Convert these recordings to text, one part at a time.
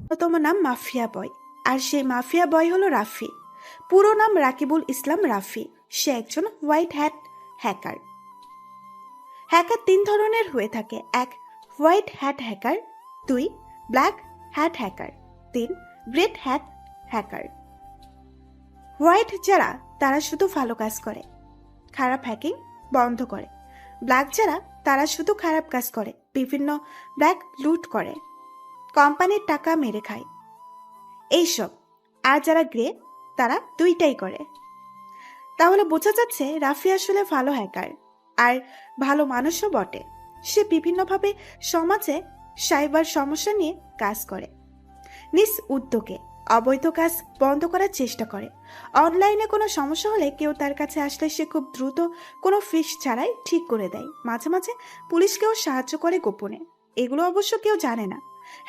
অন্যতম নাম মাফিয়া বয়। আর সেই মাফিয়া বয় হলো রাফি। পুরো নাম রাকিবুল ইসলাম রাফি। সে একজন হোয়াইট হ্যাট হ্যাকার। হ্যাকার তিন ধরনের হয়ে থাকে: এক, হোয়াইট হ্যাট হ্যাকার; দুই, ব্ল্যাক হ্যাট হ্যাকার; তিন, গ্রেট হ্যাট হ্যাকার। হোয়াইট যারা, তারা শুধু ভালো কাজ করে, খারাপ হ্যাকিং বন্ধ করে। ব্ল্যাক যারা, তারা শুধু খারাপ কাজ করে, বিভিন্ন ব্ল্যাক লুট করে, কোম্পানির টাকা মেরে খায়, এইসব। আর যারা গ্রে, তারা দুইটাই করে। তাহলে বোঝা যাচ্ছে রাফি আসলে ভালো হ্যাকার আর ভালো মানুষও বটে। সে বিভিন্নভাবে সমাজে সাইবার সমস্যা নিয়ে কাজ করে, নিজ উদ্যোগে অবৈধ কাজ বন্ধ করার চেষ্টা করে। অনলাইনে কোনো সমস্যা হলে কেউ তার কাছে আসলে সে খুব দ্রুত কোনো ফিস ছাড়াই ঠিক করে দেয়। মাঝে মাঝে পুলিশকেও সাহায্য করে গোপনে। এগুলো অবশ্য কেউ জানে না।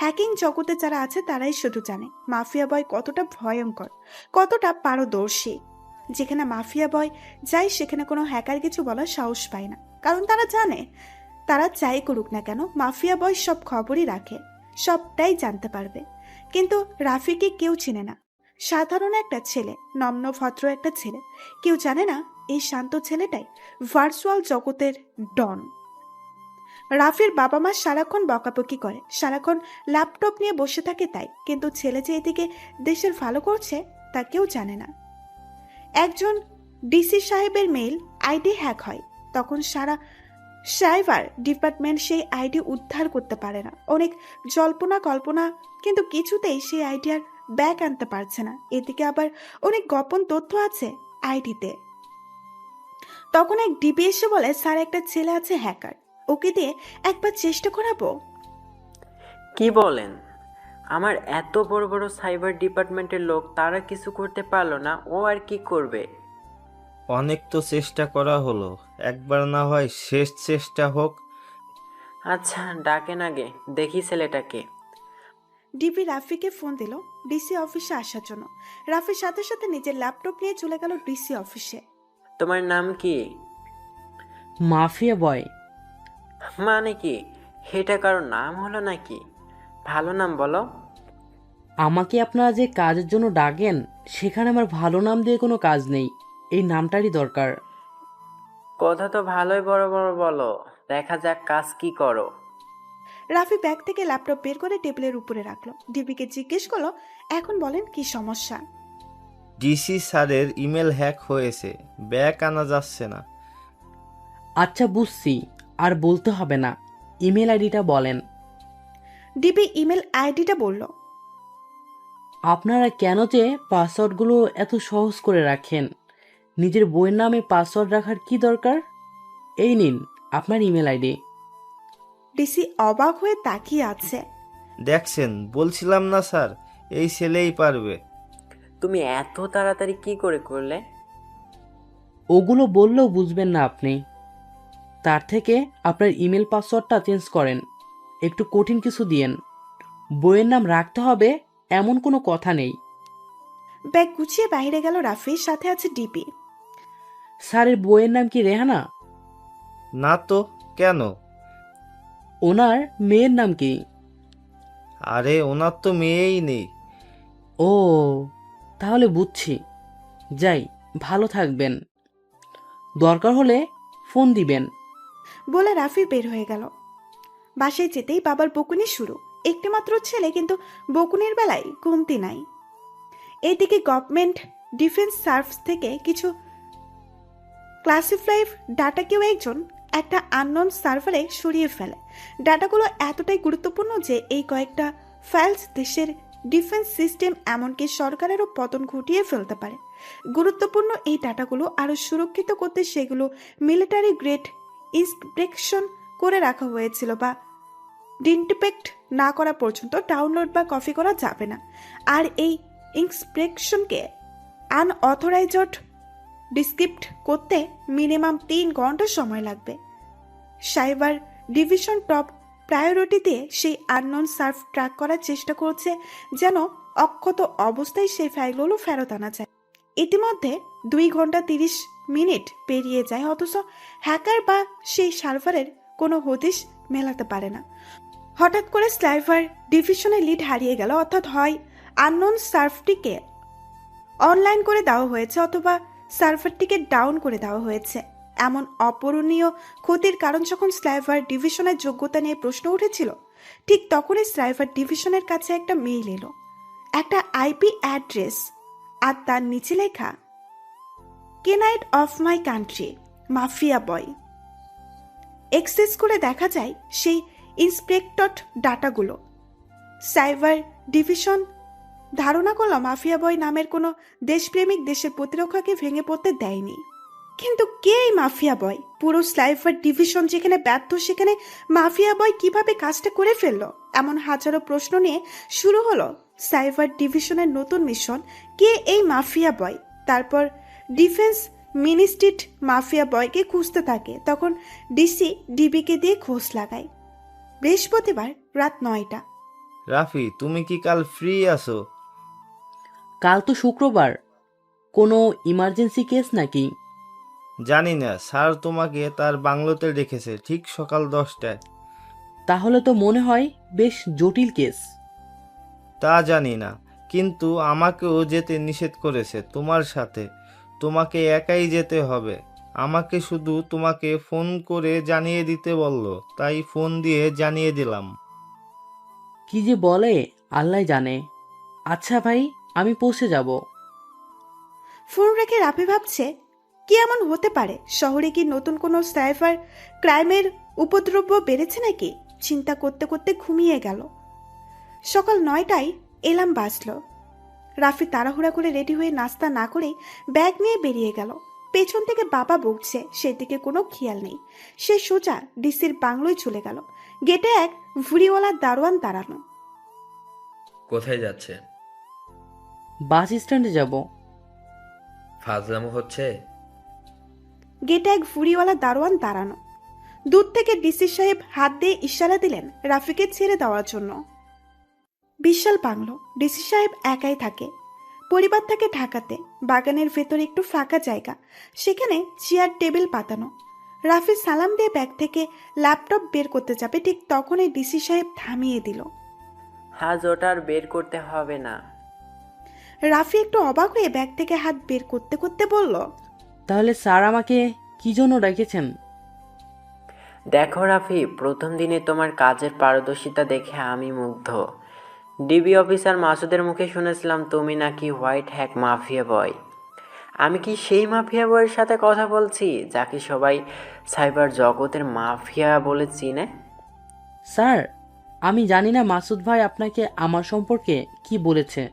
হ্যাকিং জগতে যারা আছে তারাই শুধু জানে মাফিয়া বয় কতটা ভয়ঙ্কর, কতটা পারদর্শী। যেখানে মাফিয়া বয় যায় সেখানে কোনো হ্যাকার কিছু বলার সাহস পায় না, কারণ তারা জানে তারা যাই করুক না কেন মাফিয়া বয় সব খবরই রাখে, সবটাই জানতে পারবে। কিন্তু রাফিকে কেউ চেনে না। সাধারণ একটা ছেলে, নম্র ভদ্র একটা ছেলে। কেউ জানে না এই শান্ত ছেলেটাই ভার্চুয়াল জগতের ডন। রাফির বাবা মা সারাক্ষণ বকাবকি করে, সারাক্ষণ ল্যাপটপ নিয়ে বসে থাকে তাই, কিন্তু ছেলে যে এদিকে দেশের ভালো করছে তা কেউ জানে না। একজন ডিসি সাহেবের মেইল আইডি হ্যাক হয়, তখন সারা সাইবার ডিপার্টমেন্ট সেই আইডি উদ্ধার করতে পারে না। অনেক জল্পনা কল্পনা, কিন্তু কিছুতেই সেই আইডি আর ব্যাক আনতে পারছে না। এদিকে আবার অনেক গোপন তথ্য আছে আইডিতে। তখন এক ডিবি এসে বলে, স্যার একটা ছেলে আছে হ্যাকার, ওকে দিয়ে একবার চেষ্টা করাবো। কি বলেন? আমার এত বড় বড় সাইবার ডিপার্টমেন্টের লোক, তারা কিছু করতে পারলো না, ও আর কি করবে? অনেক তো চেষ্টা করা হলো, একবার না হয় শেষ চেষ্টা হোক। আচ্ছা, ডাকেন আগে, দেখি ছেলেটাকে। ডিবি রাফিকে ফোন দিল ডিসি অফিসে আসার জন্য। রাফির সাথে সাথে নিজের ল্যাপটপ নিয়ে চলে গেল ডিসি অফিসে। তোমার নাম কি? মাফিয়া বয়। মানে কি? এটা কারোর নাম হলো নাকি? ভালো নাম বলো। আমাকে আপনারা যে কাজের জন্য ডাকেন, সেখানে আমার ভালো নাম দিয়ে কোনো কাজ নেই, এই নামটারই দরকার। কথা তো ভালোই বড় বড় বলো, দেখা যাক কাজ কি করো। রাফি ব্যাগ থেকে ল্যাপটপ বের করে টেবিলের উপরে রাখলো। ডিবিকে জিজ্ঞেস করলো, এখন বলেন কি সমস্যা। ডিসি স্যারের ইমেল হ্যাক হয়েছে, ব্যাক আনা যাচ্ছে না। আচ্ছা বুঝছি, আর বলতে হবে না, ইমেল আইডিটা বলেন। ডিবি ইমেল আইডিটা বলল। আপনারা কেন যে পাসওয়ার্ডগুলো এত সহজ করে রাখেন? নিজের বইয়ের নামে পাসওয়ার্ড রাখার কি দরকার? এই নিন আপনার ইমেল আইডি। ডিসি অবাক হয়ে তাকিয়ে আছে। দেখছেন, বলছিলাম না স্যার, এই ছেলেই পারবে। তুমি এত তাড়াতাড়ি কি করে করলে? ওগুলো বললেও বুঝবেন না আপনি। তার থেকে আপনার ইমেল পাসওয়ার্ডটা চেঞ্জ করেন, একটু কঠিন কিছু দিয়েন। বইয়ের নাম রাখতে হবে এমন কোনো কথা নেই। ব্যাগ গুছিয়ে বাইরে গেল রাফি, সাথে আছে ডিবি। স্যারের বইয়ের নাম কি রেহানা? না তো, কেন? ওনার মেয়ের নাম কি? আরে ওনার তো মেয়েই নেই। ও, তাহলে বুঝছি। যাই, ভালো থাকবেন, দরকার হলে ফোন দিবেন। বলে রাফি বের হয়ে গেল। বাসায় যেতেই বাবার বকুনি শুরু। একটি মাত্র ছেলে, কিন্তু বকুনির বেলায় কমতি নাই। এইদিকে গভর্নমেন্ট ডিফেন্স সার্ভিস থেকে কিছু ক্লাসিফাইড ডাটা কেউ একজন একটা আননোন সার্ভারে সরিয়ে ফেলে। ডাটাগুলো এতটাই গুরুত্বপূর্ণ যে এই কয়েকটা ফাইলস দেশের ডিফেন্স সিস্টেম, এমনকি সরকারেরও পতন ঘটিয়ে ফেলতে পারে। গুরুত্বপূর্ণ এই ডাটাগুলো আরও সুরক্ষিত করতে সেগুলো মিলিটারি গ্রেড ইনস্ক্রিপশন করে রাখা হয়েছিল, বা ডিনটেক্ট না করা পর্যন্ত ডাউনলোড বা কপি করা যাবে না। আর এই ইনস্পেকশনকে আনঅথরাইজড ডিসক্রিপ্ট করতে মিনিমাম 3 ঘন্টা সময় লাগবে। সাইবার ডিভিশন টপ প্রায়োরিটি দিয়ে সেই আননোন সার্ভ ট্র্যাক করার চেষ্টা করছে, যেন অক্ষত অবস্থায় সেই ফাইলগুলো ফেরত আনা যায়। ইতিমধ্যে 2 ঘন্টা 30 মিনিট পেরিয়ে যায়, অথচ হ্যাকার বা সেই সার্ভারের কোনো হদিশ মেলাতে পারে না। হঠাৎ করে স্লাইভার ডিভিশনের লিড হারিয়ে গেল, অর্থাৎ হয় আননোন সার্ভটিকে অনলাইন করে দেওয়া হয়েছে অথবা সার্ভারটিকে ডাউন করে দেওয়া হয়েছে। এমন অপূরণীয় ক্ষতির কারণ যখন স্লাইভার ডিভিশনের যোগ্যতা নিয়ে প্রশ্ন উঠেছিল, ঠিক তখনই স্লাইভার ডিভিশনের কাছে একটা মেইল এলো, একটা আইপি অ্যাড্রেস, আর তার নিচে লেখা knight of my country mafia boy. Access করে দেখা যায় সেই ইন্সপেক্টড ডাটাগুলো। সাইবার ডিভিশন ধারণা করল মাফিয়া বয় নামের কোনো দেশপ্রেমিক দেশের প্রতিরক্ষাকে ভেঙে পড়তে দেয়নি। কিন্তু কে এই মাফিয়া বয়? পুরো স্লাইভার ডিভিশন যেখানে ব্যর্থ সেখানে মাফিয়া বয় কিভাবে কাজটা করে ফেললো? এমন হাজারো প্রশ্ন নিয়ে শুরু হলো সাইবার ডিভিশনের নতুন মিশন, কে এই মাফিয়া বয়। তারপর ডিফেন্স মিনিস্ট্রিট মাফিয়া বয়কে খুঁজতে থাকে। তখন ডিসি ডিবিকে দিয়ে খোঁজ লাগায়। বৃহস্পতিবার রাত 9টা। রাফি, তুমি কি কাল ফ্রি আছো? কাল তো শুক্রবার, কোনো ইমার্জেন্সি কেস নাকি? জানি না, স্যার তোমাকে তার বাংলোতে রেখেছে ঠিক সকাল 10টায়। তাহলে তো মনে হয় বেশ জটিল কেস। তা জানি না, কিন্তু আমাকেও যেতে নিষেধ করেছে তোমার সাথে। তোমাকে একাই যেতে হবে। আমাকে শুধু তোমাকে ফোন করে জানিয়ে দিতে বলল, তাই ফোন দিয়ে জানিয়ে দিলাম। কি যে বলে আল্লাহ জানে। আচ্ছা ভাই, আমি পৌঁছে যাব। ফোন রেখে রাফি ভাবছে কি এমন হতে পারে? শহরে কি নতুন কোনো সাইবার ক্রাইমের উপদ্রব বেড়েছে নাকি? চিন্তা করতে করতে ঘুমিয়ে গেল। সকাল 9টায় এলার্ম বাজলো। রাফি তাড়াহুড়া করে রেডি হয়ে নাস্তা না করেই ব্যাগ নিয়ে বেরিয়ে গেল। পেছন থেকে বাবা বকছে, সেদিকে কোনো খেয়াল নেই। সে সোজা ডিসির বাংলোয় চলে গেল। গেটে এক ভুড়িওয়ালা দারোয়ান দাঁড়ানো। কোথায় যাচ্ছে? বাস স্ট্যান্ডে যাব। ফাজলামো হচ্ছে? গেটে এক ভুড়িওয়ালা দারোয়ান দাঁড়ানো। দূর থেকে ডিসি সাহেব হাত দিয়ে ইশারা দিলেন রাফিকে ছেড়ে দেওয়ার জন্য। বিশাল বাংলো, ডিসি সাহেব একাই থাকে। পরিবার থাকে ঢাকাতে। বাগানের ভেতরে একটু ফাঁকা জায়গা, সেখানে চেয়ার টেবিল পাতানো। রাফি সালাম দিয়ে ব্যাগ থেকে ল্যাপটপ বের করতে যাবে, ঠিক তখনই ডিসি সাহেব থামিয়ে দিল। আজ ওটার বের করতে হবে না। রাফি একটু অবাক হয়ে ব্যাগ থেকে হাত বের করতে করতে বলল, তাহলে স্যার আমাকে কি জন্য ডেকেছেন? দেখো রাফি, প্রথম দিনে তোমার কাজের পারদর্শিতা দেখে আমি মুগ্ধ। ডিবি অফিসার মাসুদের মুখে শুনেছিলাম তুমি নাকি হোয়াইট হ্যাক মাফিয়া বয়। আমি কি সেই মাফিয়া বয়ের সাথে কথা বলছি যাকে সবাই সাইবার জগতের মাফিয়া বলে চিনে? স্যার, আমি জানি না মাসুদ ভাই আপনাকে আমার সম্পর্কে কি বলেছে,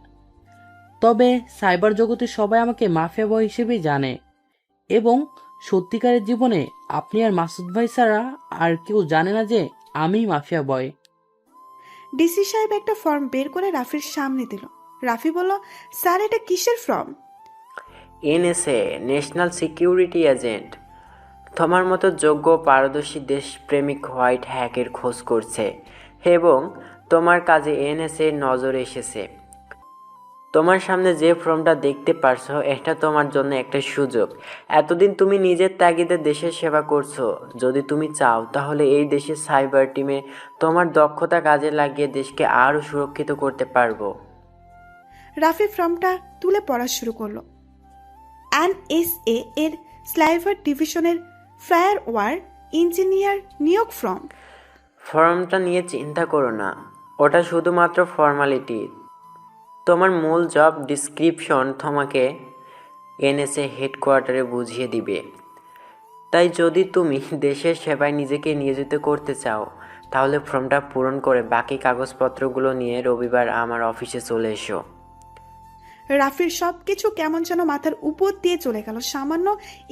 তবে সাইবার জগতে সবাই আমাকে মাফিয়া বয় হিসেবেই জানে, এবং সত্যিকারের জীবনে আপনি আর মাসুদ ভাই ছাড়া আর কেউ জানে না যে আমি মাফিয়া বয়। ডিসি সাহেব একটা ফর্ম বের করে রাফির সামনে দিল। রাফি বলল, স্যার এটা কিসের form? NSA, national security agent. তোমার মতো যোগ্য পারদর্শী দেশপ্রেমিক হোয়াইট হ্যাকের খোঁজ করছে এবং তোমার কাজে এনএসএ নজরে এসেছে। তোমার সামনে যে ফর্মটা দেখতে পারছো, এটা তোমার জন্য একটা সুযোগ। এতদিন তুমি নিজের তাগিদে দেশের সেবা করছো। যদি তুমি চাও তাহলে এই দেশের সাইবার টিমে তোমার দক্ষতা কাজে লাগিয়ে দেশকে আরও সুরক্ষিত করতে পারবো। রাফি ফর্মটা তুলে পড়া শুরু করলো। এনএসএ এর স্লাইভার ডিভিশনের ফায়ারওয়ার ইঞ্জিনিয়ার নিয়োগ ফর্ম। ফর্মটা নিয়ে চিন্তা করো না, ওটা শুধুমাত্র ফর্মালিটি। তোমার মূল জব ডিসক্রিপশন তোমাকে এনএসএ হেডকোয়ার্টারে বুঝিয়ে দিবে। তাই যদি তুমি দেশের সেবায় নিজেকে নিয়োজিত করতে চাও তাহলে ফর্মটা পূরণ করে বাকি কাগজপত্রগুলো নিয়ে রবিবার আমার অফিসে চলে এসো। রাফির সবকিছু কেমন যেন মাথার উপর দিয়ে চলে গেল। সামান্য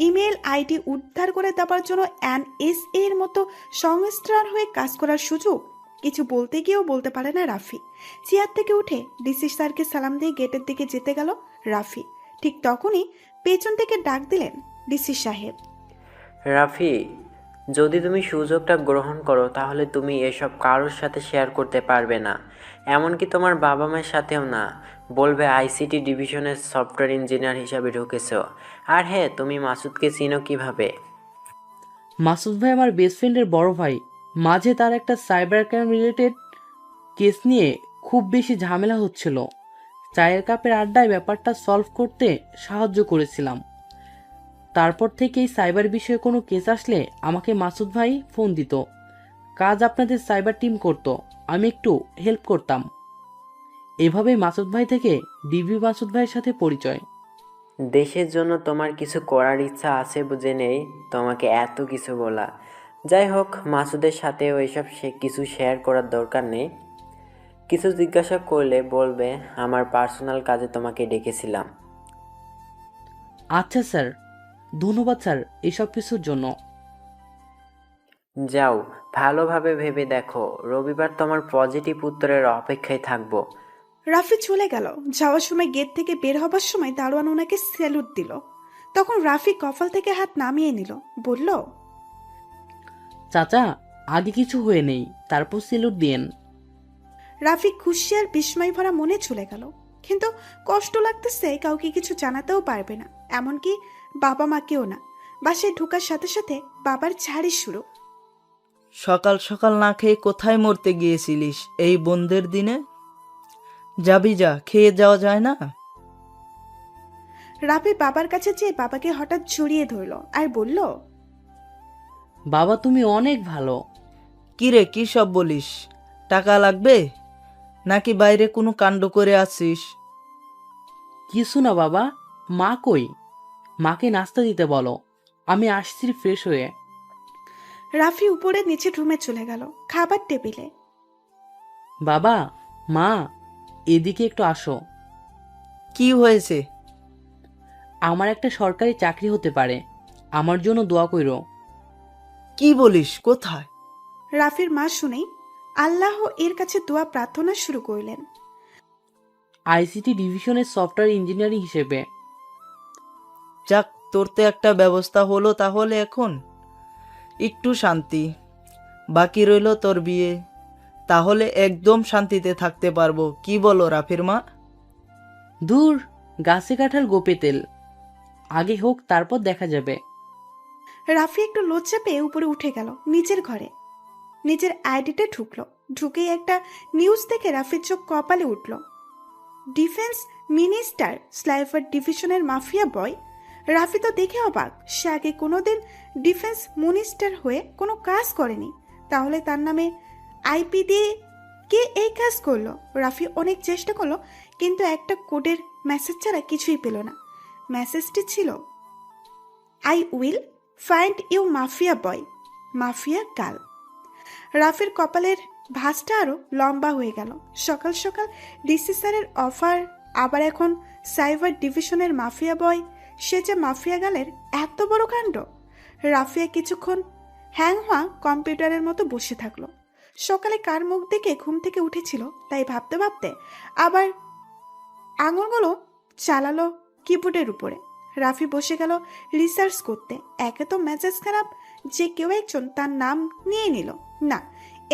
ইমেল আইডি উদ্ধার করে দেওয়ার জন্য এনএসএ এর মতো সংস্থার হয়ে কাজ করার সুযোগ। কিছু বলতে গিয়েও বলতে পারে না রাফি। চেয়ার থেকে উঠে ডিসি স্যারকে সালাম দিয়ে গেটের দিকে যেতে গেল রাফি। ঠিক তখনই পেছন থেকে ডাক দিলেন ডিসি সাহেব। রাফি, যদি তুমি সুযোগটা গ্রহণ করো তাহলে তুমি এসব কারোর সাথে শেয়ার করতে পারবে না, এমনকি তোমার বাবা মায়ের সাথেও না। বলবে আইসিটি ডিভিশনের সফটওয়্যার ইঞ্জিনিয়ার হিসাবে ঢুকেছো। আর হ্যাঁ, তুমি মাসুদকে চিনো কিভাবে? মাসুদ ভাই আমার বেস্ট ফ্রেন্ডের বড় ভাই। মাঝে তার একটা সাইবার ক্রাইম রিলেটেড কেস নিয়ে খুব বেশি ঝামেলা হচ্ছিল। চায়ের কাপের আড্ডায় ব্যাপারটা সলভ করতে সাহায্য করেছিলাম। তারপর থেকেই সাইবার বিষয়ে কোনো কেস আসলে আমাকে মাসুদ ভাই ফোন দিত। কাজ আপনাদের সাইবার টিম করত, আমি একটু হেল্প করতাম। এভাবেই মাসুদ ভাই থেকে ডিবি মাসুদ ভাইয়ের সাথে পরিচয়। দেশের জন্য তোমার কিছু করার ইচ্ছা আছে বুঝে নেই তোমাকে এত কিছু বলা। যাই হোক, মাসুদের সাথেও এসব কিছু শেয়ার করার দরকার নেই। কিছু জিজ্ঞাসা করলে বলবে আমার পার্সোনাল কাজে তোমাকে ডেকেছিলাম। আচ্ছা স্যার, ধন্যবাদ স্যার এসব কিছুর জন্য। যাও, ভালোভাবে ভেবে দেখো। রবিবার তোমার পজিটিভ উত্তরের অপেক্ষায় থাকবো। রাফি চলে গেল। যাওয়ার সময় গেট থেকে বের হবার সময় দারোয়ান ওনাকে স্যালুট দিল। তখন রাফি কপাল থেকে হাত নামিয়ে নিল, বলল, চাচা, আগে কিছু হয়ে নেই, তারপর সেলুট দিয়েন। রাফি খুশি আর বিস্ময় ভরা মনে চলে গেল। কিন্তু কষ্ট লাগতেছে, কাউকে কিছু জানাতেও পারবে না, এমনকি বাবা মাকেও না। বাসায় ঢোকার সাথে সাথে বাবার ঝাড়ি শুরু। সকাল সকাল না খেয়ে কোথায় মরতে গিয়েছিলিস এই বন্ধের দিনে? যাবি যা, খেয়ে যাওয়া যায় না? রাফি বাবার কাছে যেয়ে বাবাকে হঠাৎ জড়িয়ে ধরল আর বলল, বাবা তুমি অনেক ভালো। কিরে, কি সব বলিস? টাকা লাগবে নাকি বাইরে কোনো কাণ্ড করে আছিস? কিছু না বাবা। মা কই? মাকে নাস্তা দিতে বলো, আমি আসছি ফ্রেশ হয়ে। রাফি উপরে নিচে রুমে চলে গেল খাবার টেবিলে। বাবা, মা, এদিকে একটু আসো। কি হয়েছে? আমার একটা সরকারি চাকরি হতে পারে, আমার জন্য দোয়া কইরো। কি বলিস? কোথায়? রাফির মা শুনেই আল্লাহ এর কাছে দোয়া প্রার্থনা শুরু করলেন। আইসিটি ডিভিশনের সফটওয়্যার ইঞ্জিনিয়ারিং হিসেবে। যাক, তোর তো একটা ব্যবস্থা হলো তাহলে। এখন একটু শান্তি। বাকি রইল তোর বিয়ে, তাহলে একদম শান্তিতে থাকতে পারবো। কি বলো রাফির মা? দূর, গাছে কাঁঠাল গোপে তেল। আগে হোক, তারপর দেখা যাবে। রাফি একটু লজ্জা পেয়ে উপরে উঠে গেল নিজের ঘরে। নিজের আইডিতে ঢুকলো। ঢুকেই একটা নিউজ দেখে রাফির চোখ কপালে উঠল। ডিফেন্স মিনিস্টার স্লাইভার ডিভিশনের মাফিয়া বয়। রাফি তো দেখে অবাক, সে আগে কোনোদিন ডিফেন্স মিনিস্টার হয়ে কোনো কাজ করেনি, তাহলে তার নামে আইপি দিয়ে কে এই কাজ করলো? রাফি অনেক চেষ্টা করলো, কিন্তু একটা কোডের মেসেজ ছাড়া কিছুই পেল না। মেসেজটি ছিল, I will find you mafia boy, mafia girl. রাফির কপালের ভাঁজটা আরো লম্বা হয়ে গেল। সকাল সকাল ডিসি স্যারের অফার, আবার এখন সাইবার ডিভিশনের মাফিয়া বয়, সে যে মাফিয়া গালের এত বড় কাণ্ড। রাফিয়া কিছুক্ষণ হ্যাং হওয়া কম্পিউটারের মতো বসে থাকলো। সকালে কার মুখ দেখে ঘুম থেকে উঠেছিল তাই ভাবতে ভাবতে আবার আঙুলগুলো চালালো কিবোর্ডের উপরে। রাফি বসে গেল রিসার্চ করতে। একে তো মেজাজ খারাপ যে কেউ একজন তার নাম নিয়ে নিল। না,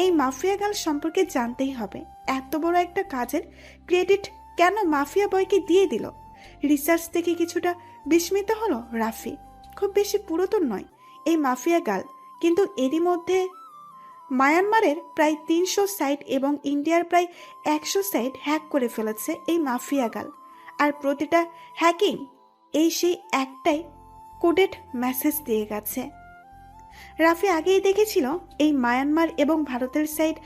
এই মাফিয়া গার্ল সম্পর্কে জানতেই হবে। এত বড় একটা কাজের ক্রেডিট কেন মাফিয়া বয়কে দিয়ে দিল? রিসার্চ থেকে কিছুটা বিস্মিত হলো রাফি। খুব বেশি পুরাতন নয় এই মাফিয়া গার্ল, কিন্তু এরই মধ্যে মায়ানমারের প্রায় 300 সাইট এবং ইন্ডিয়ার প্রায় 100 সাইট হ্যাক করে ফেলেছে এই মাফিয়া গার্ল। আর প্রতিটা হ্যাকিং এই সেই একটাই কোডেড মেসেজ দিয়ে গেছে। রাফি আগেই দেখেছিল এই মায়ানমার এবং ভারতের সাইট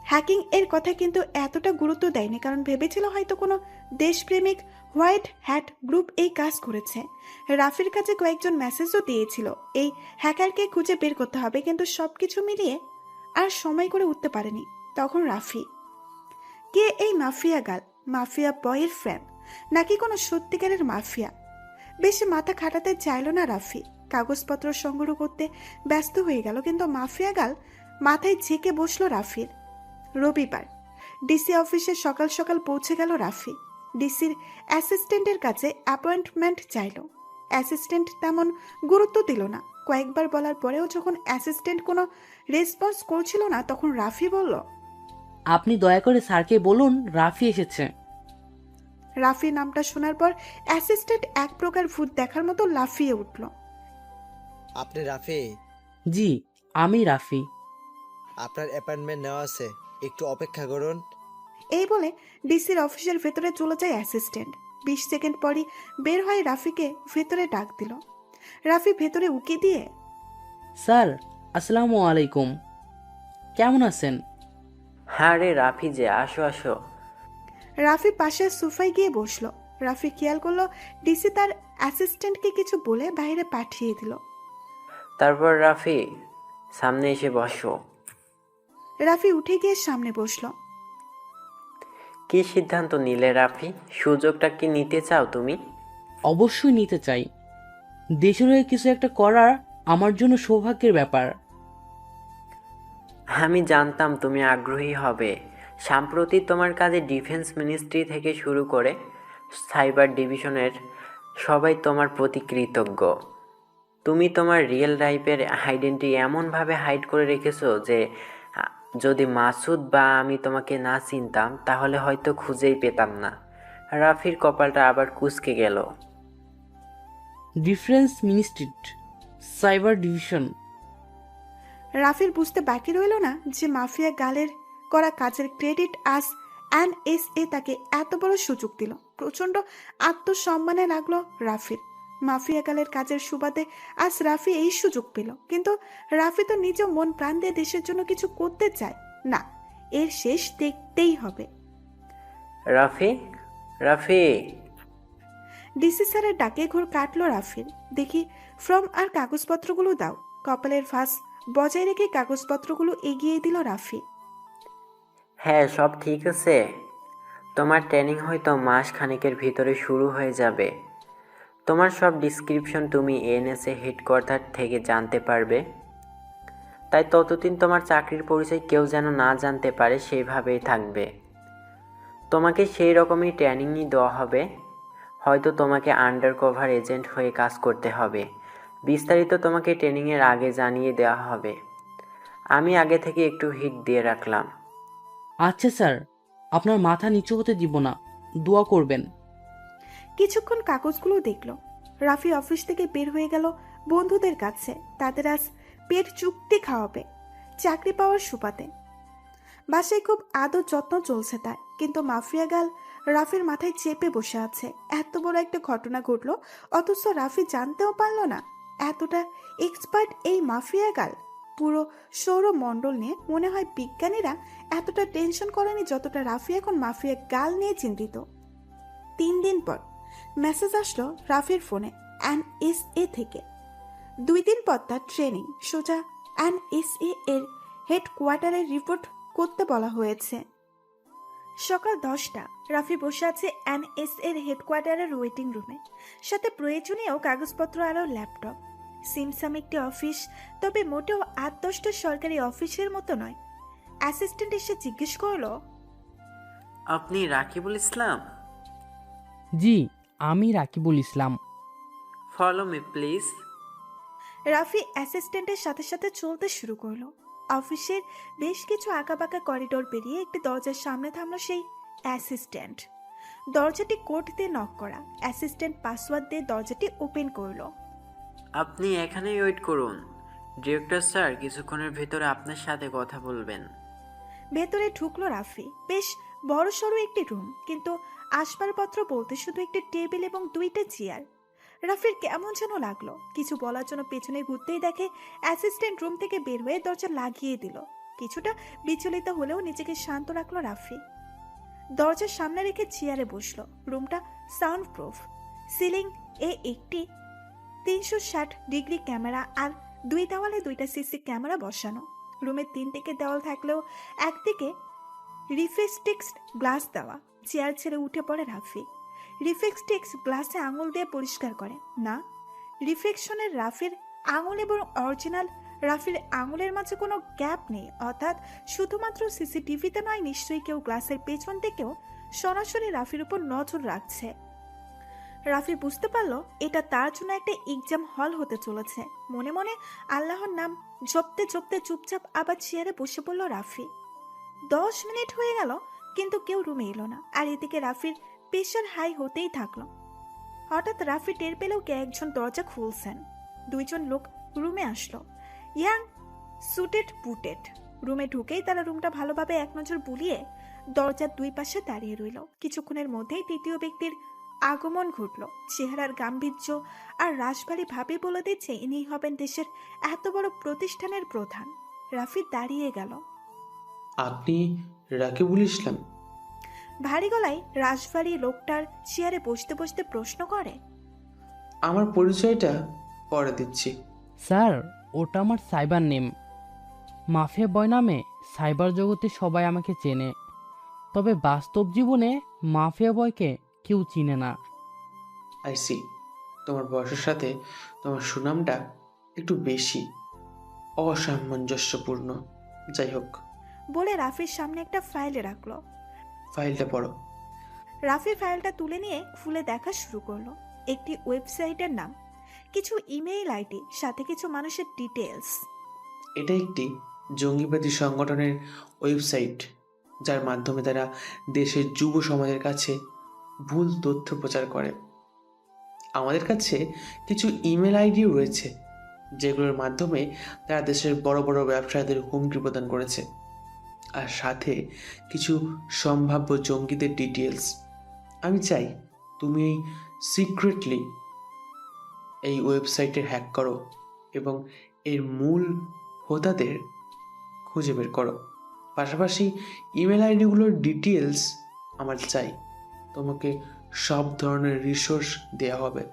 হ্যাকিং এর কথা, কিন্তু এতটা গুরুত্ব দেয়নি, কারণ ভেবেছিল হয়তো কোনো দেশপ্রেমিক হোয়াইট হ্যাট গ্রুপ এই কাজ করেছে। রাফির কাছে কয়েকজন মেসেজও দিয়েছিল এই হ্যাকারকে খুঁজে বের করতে হবে, কিন্তু সবকিছু মিলিয়ে আর সময় করে উঠতে পারেনি। তখন রাফি, কে এই মাফিয়া গার্ল? মাফিয়া বয়ের ফ্রেন্ড নাকি কোনো সত্যিকারের মাফিয়া? বেশি মাথা খাটাতে চাইল না রাফি। কাগজপত্র সংগ্রহ করতে ব্যস্ত হয়ে গেল, কিন্তু মাফিয়া গার্ল মাথায় ঝেঁকে বসলো রাফির। রবিবার ডিসি অফিসে সকাল সকাল পৌঁছে গেল রাফি। ডিসির অ্যাসিস্ট্যান্টের কাছে অ্যাপয়েন্টমেন্ট চাইল। অ্যাসিস্ট্যান্ট তেমন গুরুত্ব দিল না। কয়েকবার বলার পরেও যখন অ্যাসিস্ট্যান্ট কোনো রেসপন্স করছিল না, তখন রাফি বলল, আপনি দয়া করে স্যারকে বলুন রাফি এসেছে। রাফি নামটা শোনার পর অ্যাসিস্ট্যান্ট এক প্রকার ভূত দেখার মতো লাফিয়ে উঠল। আপনি রাফি? জি, আমি রাফি। আপনার অ্যাপয়েন্টমেন্ট নেওয়া আছে, একটু অপেক্ষা করুন। এই বলে ডিসির অফিসের ভেতরে চলে যায় অ্যাসিস্ট্যান্ট। 20 সেকেন্ড পরই বের হয়ে রাফিকে ভেতরে ডাক দিল। রাফি ভেতরে উকি দিয়ে, স্যার আসসালামু আলাইকুম, কেমন আছেন? হ্যাঁ রে রাফি যে, আসো আসো। রাফি পাশের সোফায় গিয়ে বসলো। রাফি খেয়াল করলো ডিসি তার অ্যাসিস্ট্যান্টকে কিছু বলে বাইরে পাঠিয়ে দিল। তারপর রাফি, সামনে এসে বসো। রাফি উঠে গিয়ে সামনে বসলো। কি সিদ্ধান্ত নিলে রাফি? সুযোগটা কি নিতে চাও তুমি? অবশ্যই নিতে চাই। দেশের হয়ে কিছু একটা করার আমার জন্য সৌভাগ্যের ব্যাপার। আমি জানতাম তুমি আগ্রহী হবে। সাম্প্রতি তোমার কাজে ডিফেন্স মিনিস্ট্রি থেকে শুরু করে সাইবার ডিভিশনের সবাই তোমার প্রতি কৃতজ্ঞ। তুমি তোমার রিয়েল লাইফের আইডেন্টি এমনভাবে হাইড করে রেখেছো যে যদি মাসুদ বা আমি তোমাকে না চিনতাম তাহলে হয়তো খুঁজেই পেতাম না। রাফির কপালটা আবার কুঁচকে গেল। Defence ministry, cyber division. রাফির বুঝতে বাকি রইল না যে মাফিয়া গালের করা কাজের ক্রেডিট আজ NSA তাকে এত বড় সুযোগ দিল। প্রচন্ড আত্মসম্মানে লাগলো রাফির। মাফিয়া গালের কাজের সুবাদে আজ রাফি এই সুযোগ পেল, কিন্তু রাফি তো নিজেও মন প্রাণ দিয়ে দেশের জন্য কিছু করতে চায় না। এর শেষ দেখতেই হবে। রাফি, রাফি। ডিসি স্যারের ডাকে ঘোর কাটলো রাফির। দেখি ফর্ম আর কাগজপত্রগুলো দাও। কপালের ফাঁস বজায় রেখে কাগজপত্রগুলো এগিয়ে দিল রাফি। হ্যাঁ, সব ঠিক আছে। তোমার ট্রেনিং হয়তো মাস খানেকের ভিতরে শুরু হয়ে যাবে। তোমার সব ডিসক্রিপশন তুমি এনএসএ হেডকোয়ার্টার থেকে জানতে পারবে। তাই ততদিন তোমার চাকরির পরিচয় কেউ যেন না জানতে পারে, সেইভাবেই থাকবে। তোমাকে সেই রকমই ট্রেনিংই দেওয়া হবে। হয়তো তোমাকে আন্ডার কভার এজেন্ট হয়ে কাজ করতে হবে। বিস্তারিত তোমাকে ট্রেনিংয়ের আগে জানিয়ে দেওয়া হবে। আমি আগে থেকে একটু হিট দিয়ে রাখলাম। আচ্ছা স্যার, আপনার মাথা নিচু হতে দিব না, দোয়া করবেন। কিছুক্ষণ কাগজগুলো দেখল। রাফি অফিস থেকে বের হয়ে গেল বন্ধুদের কাছে। তাদের আজ পেট চুক্তি খাওয়াবে চাকরি পাওয়ার সুবাদে। বাসায় খুব আদর যত্ন চলছে তার, কিন্তু মাফিয়া গাল রাফির মাথায় চেপে বসে আছে। এত বড় একটা ঘটনা ঘটলো, অথচ রাফি জানতেও পারল না। এতটা এক্সপার্ট এই মাফিয়া গাল। পুরো সৌরমণ্ডল নিয়ে মনে হয় বিজ্ঞানীরা এতটা টেনশন করেনি যতটা রাফি এখন মাফিয়া গাল নিয়ে চিন্তিত। 3 দিন পর মেসেজ আসলো রাফির ফোনে NSA থেকে। 2 দিন পর তার ট্রেনিং। সোজা NSA এর হেডকোয়ার্টারে রিপোর্ট করতে বলা হয়েছে। সকাল 10টা। রাফি বসে আছে NSA এর হেডকোয়ার্টারের ওয়েটিং রুমে। সাথে প্রয়োজনীয় কাগজপত্র আর ল্যাপটপ। সিমসাম একটি অফিস, তবে মোটেও 8-10টা সরকারি অফিসের মতো নয়। অ্যাসিস্ট্যান্ট এসে জিজ্ঞেস করলো, আপনি রাকিবুল ইসলাম? জি, আমি Rakibul Islam. Follow me please. Rafi অ্যাসিস্ট্যান্টের সাথে সাথে চলতে শুরু করলো। অফিসের বেশ কিছু আঁকাবাঁকা করিডোর পেরিয়ে একটি দরজার সামনে থামলো সেই অ্যাসিস্ট্যান্ট। দরজাটি কোড দিয়ে নক করা। অ্যাসিস্ট্যান্ট পাসওয়ার্ড দিয়ে দরজাটি ওপেন করলো। আপনি এখানেই ওয়েট করুন। ডিরেক্টর স্যার কিছুক্ষণের ভেতরে আপনার সাথে কথা বলবেন। ভেতরে ঢুকলো রাফি। বেশ বড় সড়ো একটি রুম, কিন্তু আসবাবপত্র বলতে শুধু একটি টেবিল এবং 2টা চেয়ার। রাফির কেমন যেন লাগলো। কিছু বলার জন্য পেছনে ঘুরতেই দেখে অ্যাসিস্ট্যান্ট রুম থেকে বের হয়ে দরজা লাগিয়ে দিল। কিছুটা বিচলিত হলেও নিজেকে শান্ত রাখলো রাফি। দরজার সামনে রেখে চেয়ারে বসলো। রুমটা সাউন্ড প্রুফ। সিলিং এ একটি 360 ডিগ্রি ক্যামেরা আর 2 দেওয়ালে 2টা সিসি ক্যামেরা বসানো। রুমের 3 দিকে দেওয়াল থাকলেও একদিকে রিফ্লেক্টিক্স গ্লাস দেওয়া। চেয়ার ছেড়ে উঠে পড়ে রাফি। রিফ্লেক্টিক্স গ্লাসে আঙুল দিয়ে পরিষ্কার করে না। রিফ্লেকশনের রাফির আঙুল এবং অরিজিনাল রাফির আঙুলের মাঝে কোনো গ্যাপ নেই, অর্থাৎ শুধুমাত্র সিসিটিভিতে নয়, নিশ্চয়ই কেউ গ্লাসের পেছন থেকেও সরাসরি রাফির উপর নজর রাখছে। রাফি বুঝতে পারলো এটা তার জন্য একটা এক্সাম হল হতে চলেছে। মনে মনে আল্লাহর নাম জপতে জপতে চুপচাপ আবার চেয়ারে বসে পড়ল রাফি। 10 মিনিট হয়ে গেল, কিন্তু কেউ রুমে এলো না। আর এদিকে রাফির প্রেশার হাই হতেই থাকলো। হঠাৎ রাফি টের পেলেও কে একজন দরজা খুলছেন। 2 জন লোক রুমে আসলো। Young suited বুটেড। রুমে ঢুকেই তারা রুমটা ভালোভাবে এক নজর বুলিয়ে দরজার দুই পাশে দাঁড়িয়ে রইল। কিছুক্ষণের মধ্যেই তৃতীয় ব্যক্তির আগমন ঘটল। চেহারার গাম্ভীর্য আর রাশভারী ভাবে বলে দিচ্ছে ইনিই হবেন দেশের এত বড় প্রতিষ্ঠানের প্রধান। রাফি দাঁড়িয়ে গেল। আপনি রাকিবুল ইসলাম? ভারী গলায় রাশভারী লোকটার চেয়ারে বসতে বসতে প্রশ্ন করে। আমার পরিচয়টা পরে দিচ্ছি। স্যার, ওটা আমার সাইবার নেম। মাফিয়া বয় নামে সাইবার জগতে সবাই আমাকে চেনে, তবে বাস্তব জীবনে মাফিয়া বয়কে কেউ চিনে না। আই সি, তোমার বয়সের সাথে তোমার সুনামটা একটু বেশি অসামঞ্জস্যপূর্ণ। যাই হোক, বলে রাফির সামনে একটা ফাইলে রাখলো। ফাইলটা পড়ো। রাফি ফাইলটা তুলে নিয়ে খুলে দেখা শুরু করলো। একটি ওয়েবসাইটের নাম, কিছু ইমেইল আইডি, সাথে কিছু মানুষের ডিটেলস। এটা একটি জঙ্গিবাদী সংগঠনের ওয়েবসাইট, যার মাধ্যমে তারা দেশের যুব সমাজের কাছে ভুল তথ্য প্রচার করে। আমাদের কাছে কিছু ইমেল আইডিও রয়েছে, যেগুলোর মাধ্যমে তারা দেশের বড় বড় ব্যবসায়ীদের হুমকি প্রদান করেছে, আর সাথে কিছু সম্ভাব্য জঙ্গিদের ডিটেলস। আমি চাই তুমি এই সিক্রেটলি এই ওয়েবসাইটে হ্যাক করো এবং এর মূল হোতাদের খুঁজে বের করো। পাশাপাশি ইমেল আইডিগুলোর ডিটেলস আমার চাই। তোমাকে সব ধরনের রিসোর্স দেওয়া হবে।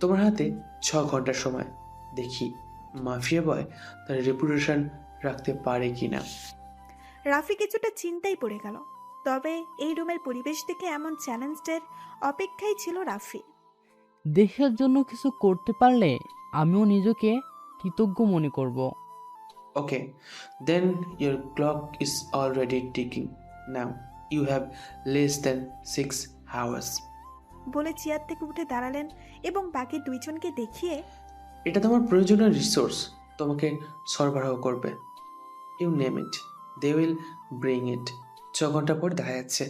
তোমার হাতে 6 ঘন্টার সময়। দেখি মাফিয়া বয় তার রেপুটেশন রাখতে পারে কিনা। রাফি কিছুটা চিন্তায় পড়ে গেল। তবে এই রুমের পরিবেশ দেখে এমন চ্যালেঞ্জের অপেক্ষায় ছিল রাফি। দেশের জন্য কিছু করতে পারলে আমিও নিজেকে কৃতজ্ঞ মনে করব। Okay, then your clock is already ticking. Now you have less than 6 hours. বলে চেয়ার থেকে উঠে দাঁড়ালেন এবং বাকি দুইজনকে দেখিয়ে, এটা তোমার প্রয়োজনীয় রিসোর্স তোমাকে সরবরাহ করবে। You name it, they will bring it. 6 ঘন্টা পর দেখা যাচ্ছে।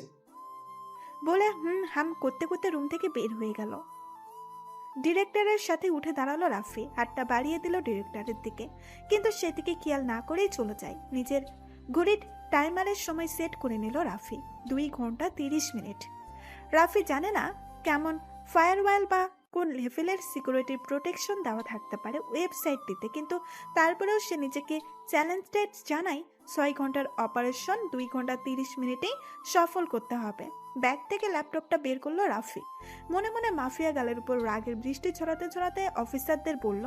বলে হাম করতে করতে রুম থেকে বের হয়ে গেল। ডিরেক্টরের সাথে উঠে দাঁড়ালো রাফি। হাতটা বাড়িয়ে দিল ডিরেক্টরের দিকে, কিন্তু সেদিকে খেয়াল না করেই চলে যায়। নিজের ঘড়ির টাইমারের সময় সেট করে নিল রাফি, 2 ঘন্টা 30 মিনিট। রাফি জানে না কেমন ফায়ারওয়াল বা কোন লেভেলের সিকিউরিটি প্রোটেকশন দেওয়া থাকতে পারে ওয়েবসাইটটিতে, কিন্তু তারপরেও সে নিজেকে চ্যালেঞ্জড জানায় 6 ঘন্টার অপারেশন 2 ঘন্টা 30 মিনিটেই সফল করতে হবে। ব্যাগ থেকে ল্যাপটপটা বের করলো রাফি। মনে মনে মাফিয়া গালের উপর রাগের বৃষ্টি ছড়াতে ছড়াতে অফিসারদের বলল,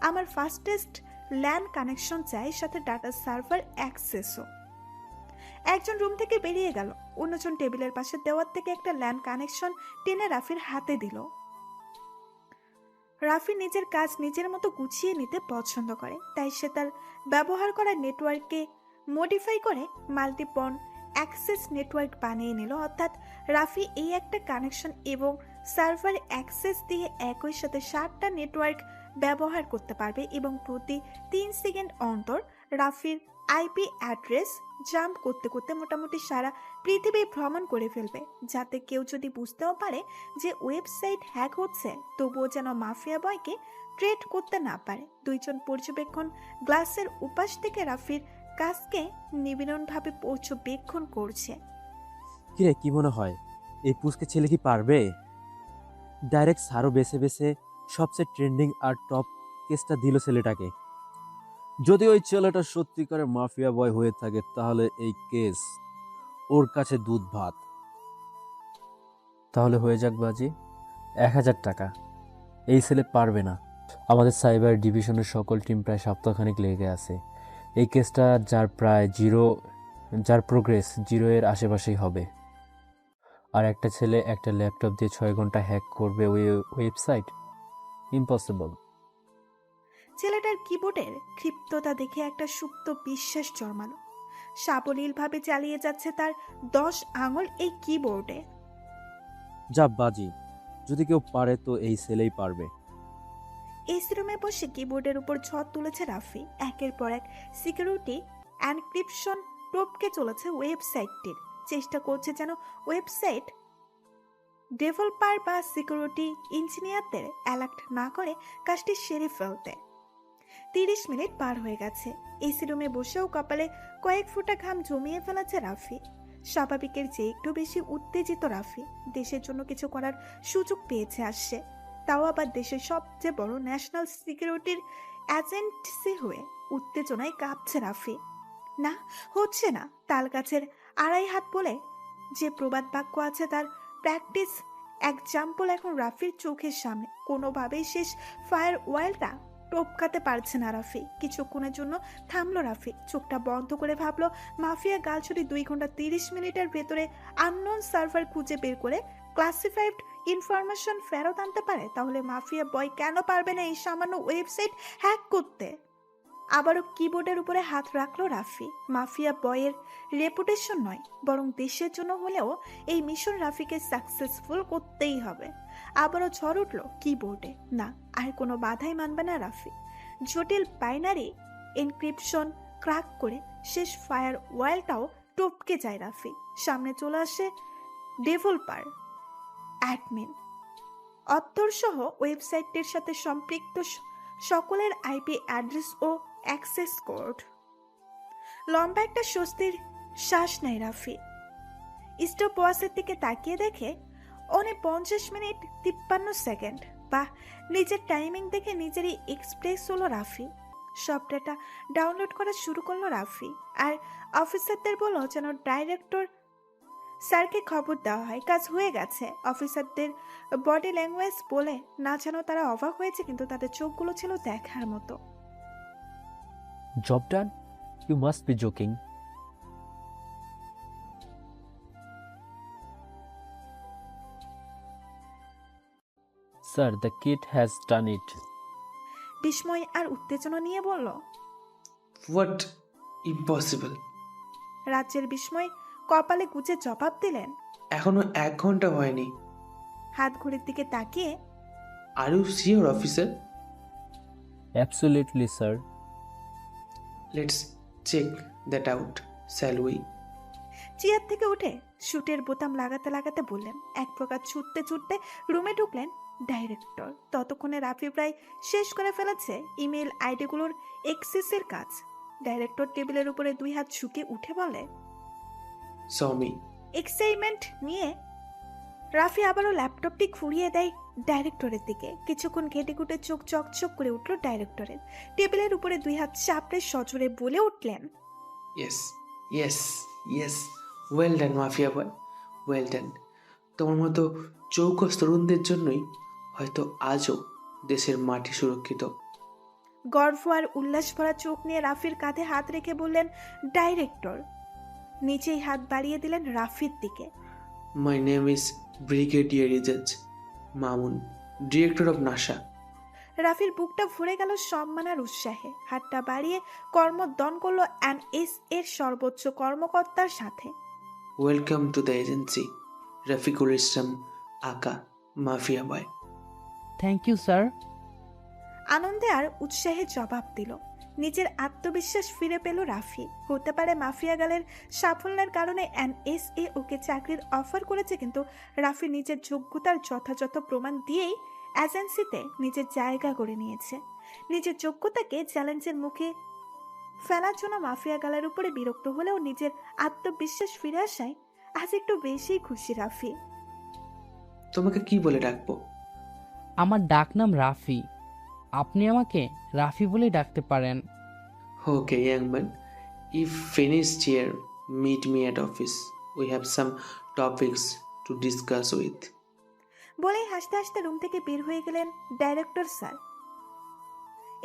আমার ফাস্টেস্ট ল্যান কানেকশন চাই, সাথে ডাটা সার্ভার অ্যাক্সেসও। একজন রুম থেকে বেরিয়ে গেল, অন্যজন টেবিলের পাশে দেওয়ার থেকে একটা ল্যান কানেকশন টেনে রাফির হাতে দিল। রাফি নিজের কাজ নিজের মতো গুছিয়ে নিতে পছন্দ করে, তাই সে তার ব্যবহার করা নেটওয়ার্ককে মডিফাই করে মাল্টিপন অ্যাক্সেস নেটওয়ার্ক বানিয়ে নিল। অর্থাৎ রাফি এই একটা কানেকশন এবং সার্ভার অ্যাক্সেস দিয়ে একই সাথে 7টা নেটওয়ার্ক ব্যবহার করতে পারবে এবং প্রতি 3 সেকেন্ড অন্তর রাফির আইপি অ্যাড্রেস জাম্প করতে করতে মোটামুটি সারা পৃথিবী ভ্রমণ করে ফেলবে, যাতে কেউ যদি বুঝতেও পারে যে ওয়েবসাইট হ্যাক হচ্ছে, তবুও যেন মাফিয়া বয়কে ট্রেড করতে না পারে। দুইজন পর্যবেক্ষণ গ্লাসের উপাস থেকে রাফির কাজকে নিবিড়ভাবে পর্যবেক্ষণ করছে। কিরে, কি মনে হয় এই পুচকে ছেলে কি পারবে? ডাইরেক্ট সারও বেছে বেছে সবচেয়ে ট্রেন্ডিং আর টপ কেসটা দিল ছেলেটাকে। যদি ওই ছেলেটা সত্যিকারের মাফিয়া বয় হয়ে থাকে, তাহলে এই কেস ওর কাছে দুধ ভাত। তাহলে হয়ে যাক বাজি 1000 টাকা। এই ছেলে পারবে না। আমাদের সাইবার ডিভিশনের সকল টিম প্রায় সপ্তাহখানিক লেগে আছে। এই কেসটা যার প্রোগ্রেস 0 এর আশেপাশেই হবে। আর একটা ছেলে একটা ল্যাপটপ দিয়ে 6 ঘন্টা হ্যাক করবে ওই ওয়েবসাইট? ইম্পসিবল। ছেলেটার কিবোর্ডের ক্ষিপ্ততা দেখে একটা সুপ্ত বিশ্বাস জন্মালো। সাবলীলভাবে চালিয়ে যাচ্ছে তার 10 আঙুল এই কিবোর্ডে। যা বাজি, যদি কেউ পারে তো এই ছেলেই পারবে। এসি রুমে বসে কিবোর্ডের উপর ঝড় তুলেছে রাফি। একের পর এক সিকিউরিটি এনক্রিপশন টপকে চলেছে ওয়েবসাইটটির। চেষ্টা করছে যেন ওয়েবসাইট ডেভেলপার বা সিকিউরিটি ইঞ্জিনিয়ারদের অ্যালার্ট না করে কাজটি সেরে ফেলতে। 30 মিনিট পার হয়ে গেছে। এসি রুমে বসেও কপালে কয়েক ফোঁটা ঘাম জমিয়ে ফেলেছে রাফি। স্বাভাবিকের চেয়ে একটু বেশি উত্তেজিত রাফি। দেশের জন্য কিছু করার সুযোগ পেয়েছে আসছে, তাও আবার দেশের সবচেয়ে বড় ন্যাশনাল সিকিউরিটির এজেন্সি হয়ে। উত্তেজনায় কাঁপছে রাফি। না, হচ্ছে না। তাল গাছের আড়াই হাত বলে যে প্রবাদ বাক্য আছে, তার প্র্যাকটিস এক্সাম্পল এখন রাফির চোখের সামনে। কোনোভাবেই শেষ ফায়ার ওয়েলটা টপকাতে পারছে না রাফি। কিছুক্ষণের জন্য থামলো রাফি, চোখটা বন্ধ করে ভাবলো, মাফিয়া গালছড়ি 2 ঘন্টা 30 মিনিটের ভেতরে আননোন সার্ভার খুঁজে বের করে ক্লাসিফাইড ইনফরমেশন ফেরত আনতে পারে, তাহলে মাফিয়া বয় কেন পারবে না এই সামান্য ওয়েবসাইট হ্যাক করতে? আবারও কিবোর্ডের উপরে হাত রাখলো রাফি। মাফিয়া বয়ের রেপুটেশন নয়, বরং দেশের জন্য হলেও এই মিশন রাফিকে সাকসেসফুল করতেই হবে। আবারও ঝড় উঠলো কিবোর্ডে। না, আর কোনো বাধাই মানবে না রাফি। জটিল বাইনারি এনক্রিপশন ক্র্যাক করে শেষ ফায়ার ওয়ালটাও টপকে যায় রাফি। সামনে চলে আসে ডেভেলপার, অ্যাডমিন, অত্তরসহ ওয়েবসাইটটির সাথে সম্পৃক্ত সকলের আইপি অ্যাড্রেস ও অ্যাক্সেস কোড। লম্বা একটা স্বস্তির শ্বাস নেয় রাফি। স্টপ ওয়াচের দিকে তাকিয়ে দেখে 49 মিনিট 53 সেকেন্ড। বা নিজের টাইমিং দেখে নিজেরই এক্সপ্রেস হলো রাফি। সব ডেটা ডাউনলোড করা শুরু করলো রাফি। আর অফিসারদের বলল যেন ডাইরেক্টর স্যারকে খবর দেওয়া হয়, কাজ হয়ে গেছে। অফিসারদের বডি ল্যাঙ্গুয়েজ বলে না যেন তারা অবাক হয়েছে, কিন্তু তাদের চোখগুলো ছিল দেখার মতো। Job done? You must be joking. Sir, the kid has done it. বিস্ময় আর উত্তেজনা নিয়ে বলল। হোয়াট? ইম্পসিবল। রাজ্যের বিস্ময় কপালে গুজে জবাব দিলেন। এখনো 1 ঘন্টা হয়নি। হাত ঘড়ির দিকে তাকিয়ে, are you sure officer? Absolutely sir. Let's check that out, shall we? Chair থেকে উঠে শুটের বোতাম লাগাতে লাগাতে বললেন। এক প্রকার ছুটতে ছুটতে রুমে ঢুকলেন ডাইরেক্টর। ততক্ষণে রাফি প্রায় শেষ করে ফেলেছে ইমেল আইডিগুলোর এক্সেসের কাজ। ডাইরেক্টর টেবিলের উপরে 2 হাত ঝুঁকে উঠে বলে। সমি। এক্সাইটমেন্ট নিয়ে রাফি আবারও ল্যাপটপটি ঘুরিয়ে দেয় ডাইরেক্টরের দিকে। কিছুক্ষণ ঘেটে ঘুটে চোখ চকচক করে উঠল ডাইরেক্টরের। টেবিলের উপরে 2 হাত চাপড়ে সজোরে বলে উঠলেন। Yes yes yes, well done mafia boy, well done. তোমার মতো চৌকস তরুণদের জন্যই হয়তো আজও দেশের মাটি সুরক্ষিত। গর্ব আর উল্লাস ভরা চোখ নিয়ে রাফির কাঁধে হাত রেখে বললেন ডাইরেক্টর। নিচেই হাত বাড়িয়ে দিলেন রাফির দিকে। My name is brigadier Ijaz Mamun, director of NASA. রাফির বুকটা ভরে গেল সম্মান আর উৎসাহে। হাতটা বাড়িয়ে কর্মদ্বন করলো NS এর সর্বোচ্চ কর্মকর্তার সাথে। Welcome to the agency, Rafiqul Islam aka, mafia boy. Thank you sir. আনন্দে আর উৎসাহে জবাব দিল। নিজের আত্মবিশ্বাস ফিরে পেল রাফি। হতে পারে মাফিয়া গালের সাফল্যের কারণে NSA ওকে চাকরির অফার করেছে, কিন্তু রাফি নিজের যোগ্যতার যথাযথ প্রমাণ দিয়েই এজেন্সিতে নিজের জায়গা করে নিয়েছে। নিজের যোগ্যতাকে চ্যালেঞ্জের মুখে ফেলার জন্য মাফিয়া গালের উপরে বিরক্ত হলেও নিজের আত্মবিশ্বাস ফিরে আসায় আজ একটু বেশি খুশি রাফি। তোমাকে কি বলে ডাকবো? আমার ডাকনাম রাফি, আপনি আমাকে রাফি বলেই ডাকতে পারেন। Okay young man, if finished here, meet me at office. We have some topics to discuss with. বলেই হাসতে হাসতে রুম থেকে বের হয়ে গেলেন ডাইরেক্টর স্যার।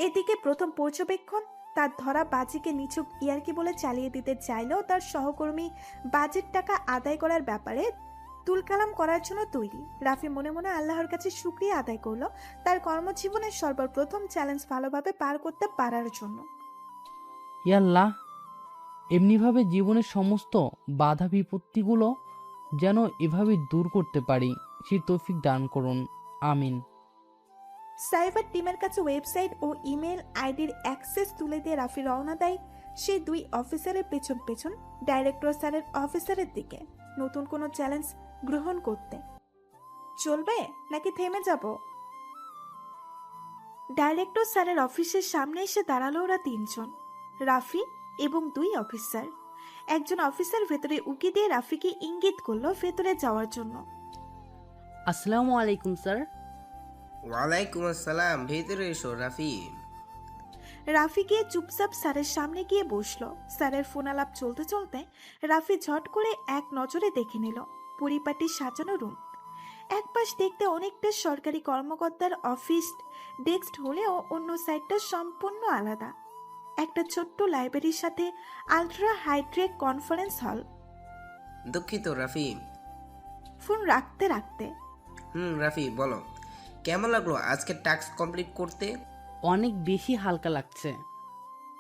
এদিকে প্রথম পর্যবেক্ষণ তার ধরা বাজিকে নিছক ইয়ার্কি বলে চালিয়ে দিতে চাইলেও তার সহকর্মী বাজেট টাকা আদায় করার ব্যাপারে তুলকালাম করার জন্য তৈরি। রাফি মনে মনে আল্লাহর কাছে শুকরিয়া আদায় করলো তার কর্মজীবনের সর্বপ্রথম চ্যালেঞ্জ ভালোভাবে পার করতে পারার জন্য। ইয়াল্লাহ, এমনিভাবে জীবনের সমস্ত বাধা বিপত্তিগুলো যেন এভাবে দূর করতে পারি, সেই তৌফিক দান করুন, আমিন। সাইবার টিমের কাছে ওয়েবসাইট ও ইমেল আইডির অ্যাক্সেস তুলে দিয়ে রাফি রওনা দেয় সেই 2 অফিসারের পেছন পেছন ডাইরেক্টর স্যারের অফিসারের দিকে। নতুন কোনো চ্যালেঞ্জ গ্রহণ করতে চলবে নাকি থেমে যাব? ডাইরেক্টর স্যারের অফিসের সামনে এসে দাঁড়ালো ওরা তিনজন, রাফি এবং দুই অফিসার। একজন অফিসার ভেতরে উকি দিয়ে রাফিকে ইঙ্গিত করলো ভেতরে যাওয়ার জন্য। আসসালামু আলাইকুম স্যার। ওয়ালাইকুম আসসালাম, ভেতরে এসো রাফি। রাফি গিয়ে চুপচাপ স্যারের সামনে গিয়ে বসলো। স্যারের ফোন আলাপ চলতে চলতে রাফি ঝট করে এক নজরে দেখে নিল পরিপাটি সাজানো রুম। এক পাশ দেখতে অনেকটা সরকারি কর্মকর্তার অফিস ডেস্ক হলেও অন্য সাইডটা সম্পূর্ণ আলাদা। একটা ছোট্ট লাইব্রেরির সাথে আলট্রা হাইটেক কনফারেন্স হল। দুঃখিত রাফি। ফোন রাখতে রাখতে, রাফি বলো, কেমন লাগলো আজকে টাস্ক কমপ্লিট করতে? অনেক বেশি হালকা লাগছে।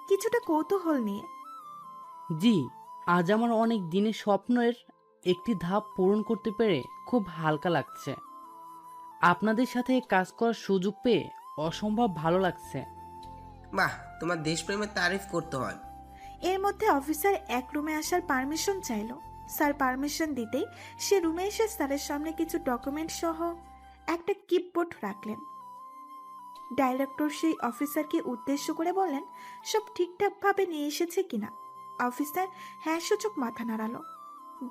কিছুটা কৌতূহল নিয়ে, জি, আজ আমার অনেক দিনের স্বপ্নের একটি ধাপ পূরণ করতে পেরে খুব হালকা লাগছে। আপনাদের সাথে কাজ করার সুযোগ পেয়ে অসম্ভব ভালো লাগছে। বাহ, তোমার দেশপ্রেমের তারিফ করতে হয়। এর মধ্যে অফিসার এক রুমে আসার পারমিশন চাইলো। স্যার পারমিশন দিতেই সে রুমে এসে স্যারের সামনে কিছু ডকুমেন্ট সহ একটা কিপবোর্ড রাখলেন। ডাইরেক্টর সেই অফিসারকে উদ্দেশ্য করে বললেন সব ঠিকঠাক ভাবে নিয়ে এসেছে কিনা। অফিসার হ্যাঁ সূচক মাথা নাড়ালো।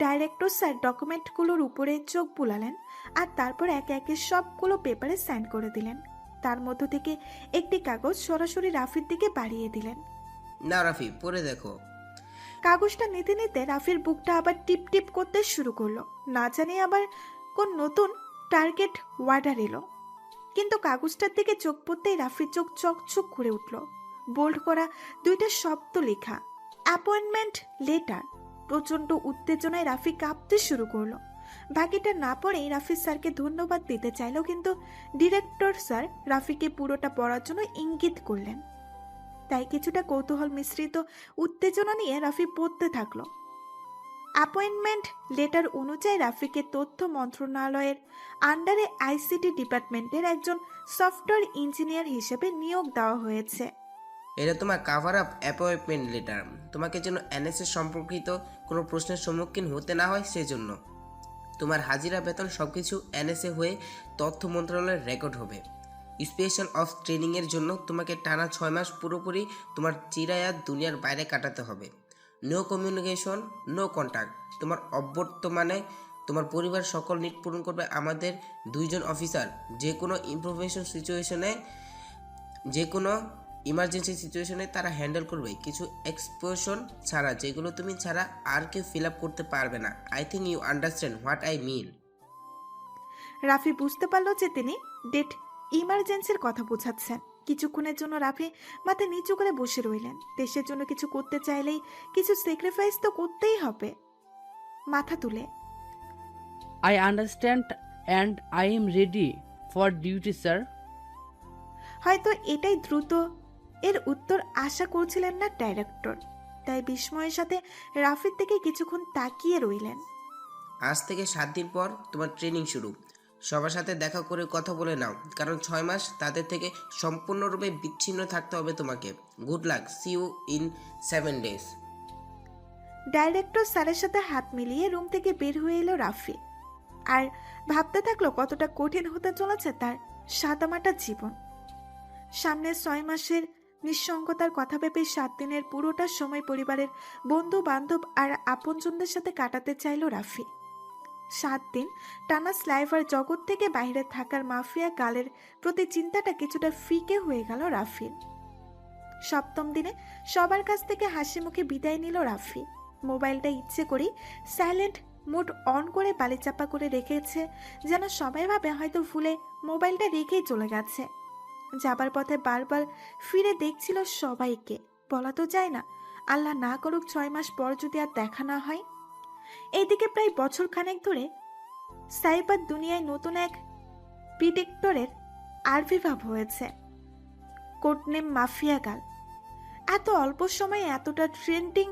ডাইরেক্টর স্যার ডকুমেন্টগুলোর উপরে চোখ বুলালেন আর তারপর একে একে সবগুলো পেপারে সাইন করে দিলেন। তার মধ্য থেকে একটি কাগজ সরাসরি রাফির দিকে বাড়িয়ে দিলেন। না রাফি, পড়ে দেখো। কাগজটা নিতে নিতে রাফির বুকটা আবার টিপ টিপ করতে শুরু করলো। না জানি আবার কোন নতুন টার্গেট ওয়ার্ডার এলো। কিন্তু কাগজটার দিকে চোখ পড়তেই রাফির চোখ চকচক করে উঠল। বোল্ড করা দুইটা শব্দ লেখা, অ্যাপয়েন্টমেন্ট লেটার। প্রচন্ড উত্তেজনায় রাফি কাঁপতে শুরু করলো। বাকিটা না পড়েই রাফি স্যারকে ধন্যবাদ দিতে চাইল, কিন্তু ডিরেক্টর স্যার রাফিকে পুরোটা পড়ার জন্য ইঙ্গিত করলেন। তাই কিছুটা কৌতূহল মিশ্রিত উত্তেজনা নিয়ে রাফি পড়তে থাকলো। অ্যাপয়েন্টমেন্ট লেটার অনুযায়ী রাফিকে তথ্য মন্ত্রণালয়ের আন্ডারে আইসিটি ডিপার্টমেন্টের একজন সফটওয়্যার ইঞ্জিনিয়ার হিসেবে নিয়োগ দেওয়া হয়েছে। এটা তোমার কাভার আপ অ্যাপয়েন্টমেন্ট লেটার। তোমাকে যেন এনএসএ সম্পর্কিত কোনো প্রশ্নের সম্মুখীন হতে না হয় সেজন্য। তোমার হাজিরা বেতন সবকিছু এনএসএ হয়ে তথ্য মন্ত্রণালয়ের রেকর্ড হবে। স্পেশাল অফ ট্রেনিংয়ের জন্য তোমাকে টানা 6 মাস পুরোপুরি তোমার চিরায়াত দুনিয়ার বাইরে কাটাতে হবে। No communication, no contact. তোমার অবর্তমানে তোমার পরিবার সকল নিড পূরণ করবে আমাদের 2 জন অফিসার। যে কোনো ইমার্জেন্সি সিচুয়েশনে তারা হ্যান্ডেল করবে, কিছু এক্সপ্রেশন ছাড়া, যেগুলো তুমি ছাড়া আর কেউ ফিল আপ করতে পারবে না। I think you understand what I mean. Rafi বুঝতে পারল যে তিনি ডেট ইমার্জেন্সির কথা বোঝাচ্ছেন। কিছুক্ষণের জন্য রাফি মাথা নিচু করে বসে রইলেন। দেশের জন্য কিছু করতে চাইলেই কিছু স্যাক্রিফাইস তো করতেই হবে। মাথা তুলে, I understand and I am ready for duty sir. হয়তো এটাই দ্রুত এর উত্তর আশা করছিলেন না ডাইরেক্টর, তাই বিস্ময়ের সাথে রাফির দিকে কিছুক্ষণ তাকিয়ে রইলেন। আজ থেকে 7 দিন পর তোমার ট্রেনিং শুরু। সবার সাথে দেখা করে কথা বলে নাও, কারণ 6 মাস তাদের থেকে সম্পূর্ণরূপে বিচ্ছিন্ন থাকতে হবে তোমাকে। Good luck, see you in 7 days। Director স্যারের সাথে হাত মিলিয়ে রুম থেকে বের হয়ে এলো রাফি, আর ভাবতে থাকলো কতটা কঠিন হতে চলেছে তার সাদামাটা জীবন। সামনে 6 মাসের নিঃসঙ্গতার কথা ভেবে 7 দিনের পুরোটা সময় পরিবারের বন্ধু বান্ধব আর আপনজনদের সাথে কাটাতে চাইল রাফি। 7 দিন টানা স্লাইভার জগৎ থেকে বাইরে থাকার মাফিয়া গালের প্রতি চিন্তাটা কিছুটা ফিকে হয়ে গেল রাফির। 7ম দিনে সবার কাছ থেকে হাসি মুখে বিদায় নিল রাফি। মোবাইলটা ইচ্ছে করেই সাইলেন্ট মোড অন করে বালিচাপা করে রেখেছে, যেন সবাই ভাবে হয়তো ভুলে মোবাইলটা রেখেই চলে গেছে। যাবার পথে বারবার ফিরে দেখছিল সবাইকে। বলা তো যায় না, আল্লাহ না করুক 6 মাস পর যদি আর দেখা না হয়। এইদিকে প্রায় বছর খানেক ধরে সাইবার দুনিয়ায় নতুন এক প্রিডিক্টরের আবির্ভাব হয়েছে, কোডনেম মাফিয়া গাল। এত অল্প সময়ে এতটা ট্রেন্ডিং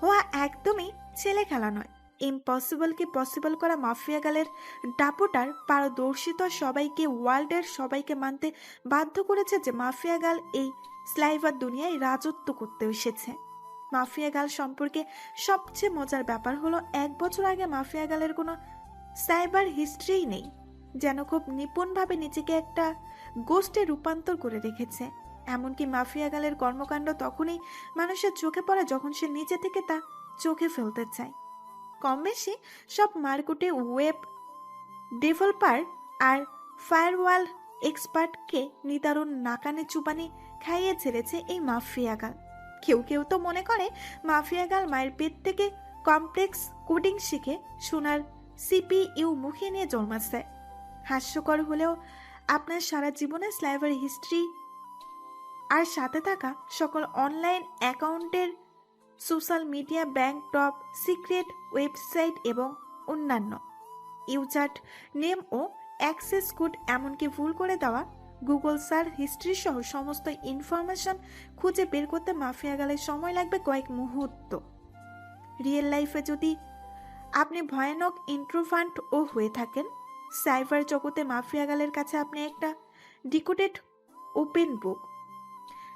হওয়া একদমই ছেলে খেলা নয়। ইম্পসিবলকে পসিবল করা মাফিয়া গালের ডাপোটার পারদর্শিতা সবাইকে, ওয়ার্ল্ডের সবাইকে মানতে বাধ্য করেছে যে মাফিয়া গাল এই স্লাইভার দুনিয়ায় রাজত্ব করতে এসেছে। মাফিয়া গাল সম্পর্কে সবচেয়ে মজার ব্যাপার হলো 1 বছর আগে মাফিয়া গালের কোনো সাইবার হিস্ট্রিই নেই। যেন খুব নিপুণভাবে নিজেকে একটা গোষ্ঠে রূপান্তর করে রেখেছে। এমনকি মাফিয়া গালের কর্মকাণ্ড তখনই মানুষের চোখে পড়ে যখন সে নিজে থেকে তা চোখে ফেলতে চায়। কম বেশি সব মার্কেটে ওয়েব ডেভেলপার আর ফায়ারওয়াল এক্সপার্টকে নিদারুণ নাকানে চুপানি খাইয়ে ছেড়েছে এই মাফিয়া গাল। কেউ কেউ তো মনে করে মাফিয়া গাল মায়ের পেট থেকে কমপ্লেক্স কোডিং শিখে সোনার সিপিইউ মুখে নিয়ে জন্মাচ্ছে। হাস্যকর হলেও আপনার সারা জীবনের স্লাইভার হিস্ট্রি আর সাথে থাকা সকল অনলাইন অ্যাকাউন্টের social media, bank, top secret website এবং অন্যান্য ইউজার নেম ও অ্যাক্সেস কোড, এমনকি ভুল করে দেওয়া গুগল সার্চ হিস্ট্রি সহ সমস্ত ইনফরমেশন খুঁজে বের করতে মাফিয়া গালের সময় লাগবে কয়েক মুহূর্ত। রিয়েল লাইফে যদি আপনি ভয়ানক ইন্ট্রোভার্ট ও হয়ে থাকেন, সাইবার জগতে মাফিয়া গালের কাছে আপনি একটা ডিকোডেড ওপেন বুক।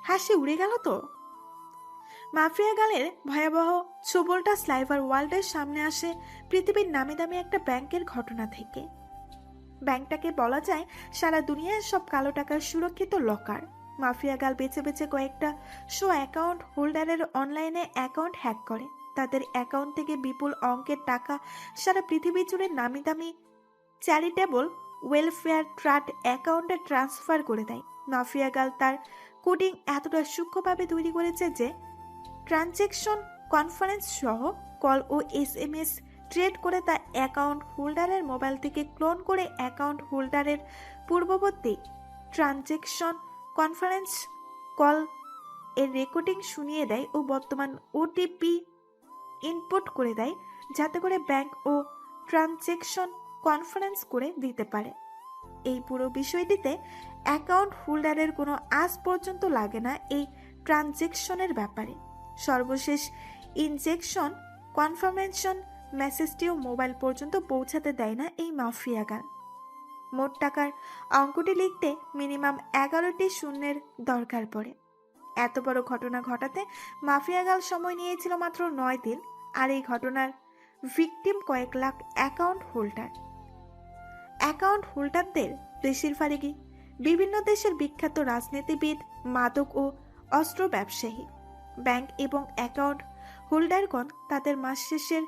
হাসি উড়ে গেল তো। মাফিয়া গালের ভয়াবহ ছোবলটা স্লাইভার ওয়ার্ল্ডের সামনে আসে পৃথিবীর নামি দামি একটা ব্যাংকের ঘটনা থেকে। ব্যাংকটাকে বলা যায় সারা দুনিয়ার সব কালো টাকার সুরক্ষিত লকার। মাফিয়া গাল বেছে বেছে কয়েকটা অ্যাকাউন্ট হোল্ডারের অনলাইনে অ্যাকাউন্ট হ্যাক করে তাদের অ্যাকাউন্ট থেকে বিপুল অঙ্কের টাকা সারা পৃথিবী জুড়ে নামি দামি চ্যারিটেবল ওয়েলফেয়ার ট্রাস্ট অ্যাকাউন্টে ট্রান্সফার করে দেয়। মাফিয়া গাল তার কোডিং এতটা সূক্ষ্মভাবে তৈরি করেছে যে ট্রানজ্যাকশন কনফারেন্স সহ কল ও SMS ট্রেড করে তা অ্যাকাউন্ট হোল্ডারের মোবাইল থেকে ক্লোন করে অ্যাকাউন্ট হোল্ডারের পূর্ববর্তী ট্রানজ্যাকশন কনফারেন্স কল এর রেকর্ডিং শুনিয়ে দেয় ও বর্তমান OTP ইনপুট করে দেয়, যাতে করে ব্যাংক ও ট্রানজ্যাকশন কনফারেন্স করে দিতে পারে। এই পুরো বিষয়টিতে অ্যাকাউন্ট হোল্ডারের কোনো আজ পর্যন্ত লাগে না এই ট্রানজ্যাকশনের ব্যাপারে। সর্বশেষ ইনজেকশন কনফার্মেশন মেসেজটিও মোবাইল পর্যন্ত পৌঁছাতে দেয় না এই মাফিয়া গাল। মোট টাকার অঙ্কটি লিখতে মিনিমাম 11টি শূন্যের দরকার পড়ে। এত বড় ঘটনা ঘটাতে মাফিয়া গাল সময় নিয়েছিল মাত্র 9 দিন। আর এই ঘটনার ভিকটিম কয়েক লাখ অ্যাকাউন্ট হোল্ডারদের বেশিরভাগই বিভিন্ন দেশের বিখ্যাত রাজনীতিবিদ, মাদক ও অস্ত্র ব্যবসায়ী। ব্যাংক এবং অ্যাকাউন্ট হোল্ডারগণ তাদের মাস শেষের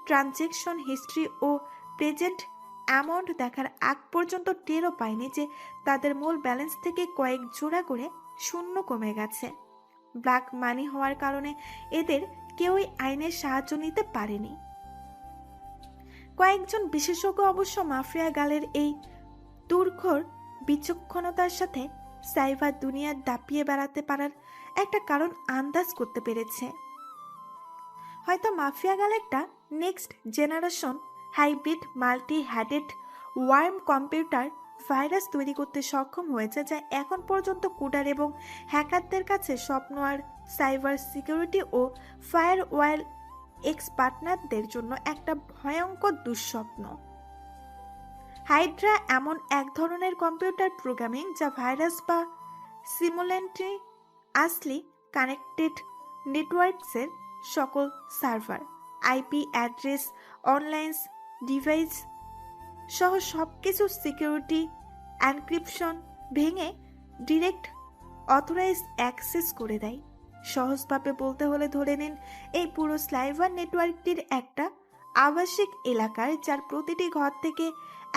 ট্রানজ্যাকশন হিস্ট্রি ও প্রেজেন্ট অ্যামাউন্ট দেখার আগ পর্যন্ত টেরও পায়নি যে তাদের মূল ব্যালেন্স থেকে কয়েক জোড়া করে শূন্য কমে গেছে। ব্ল্যাক মানি হওয়ার কারণে এদের কেউই আইনের সাহায্য নিতে পারেনি। কয়েকজন বিশেষজ্ঞ অবশ্য মাফিয়া গালের এই দুর্ঘর বিচক্ষণতার সাথে সাইবার দুনিয়া দাপিয়ে বেড়াতে পারার একটা কারণ আন্দাজ করতে পেরেছে। হয়তো মাফিয়া গাল একটা next generation hybrid multi headed worm computer virus তৈরি করতে সক্ষম হয়েছে, যা এখন পর্যন্ত কোডার এবং হ্যাকারদের কাছে স্বপ্ন আর সাইবার সিকিউরিটি ও ফায়ারওয়াল এক্সপার্টনারদের জন্য একটা ভয়ঙ্কর দুঃস্বপ্ন। হাইড্রা এমন এক ধরনের কম্পিউটার প্রোগ্রামিং যা ভাইরাস বা সিমুলেন্টলি আসলি কানেক্টেড নেটওয়ার্কসের সকল server, IP address, online device সহ সবকিছু সিকিউরিটি এনক্রিপশন ভেঙে ডিরেক্ট অথরাইজ অ্যাক্সেস করে দেয়। সহজভাবে বলতে হলে ধরে নিন এই পুরো স্লাইভার নেটওয়ার্কটির একটা আবাসিক এলাকার, যার প্রতিটি ঘর থেকে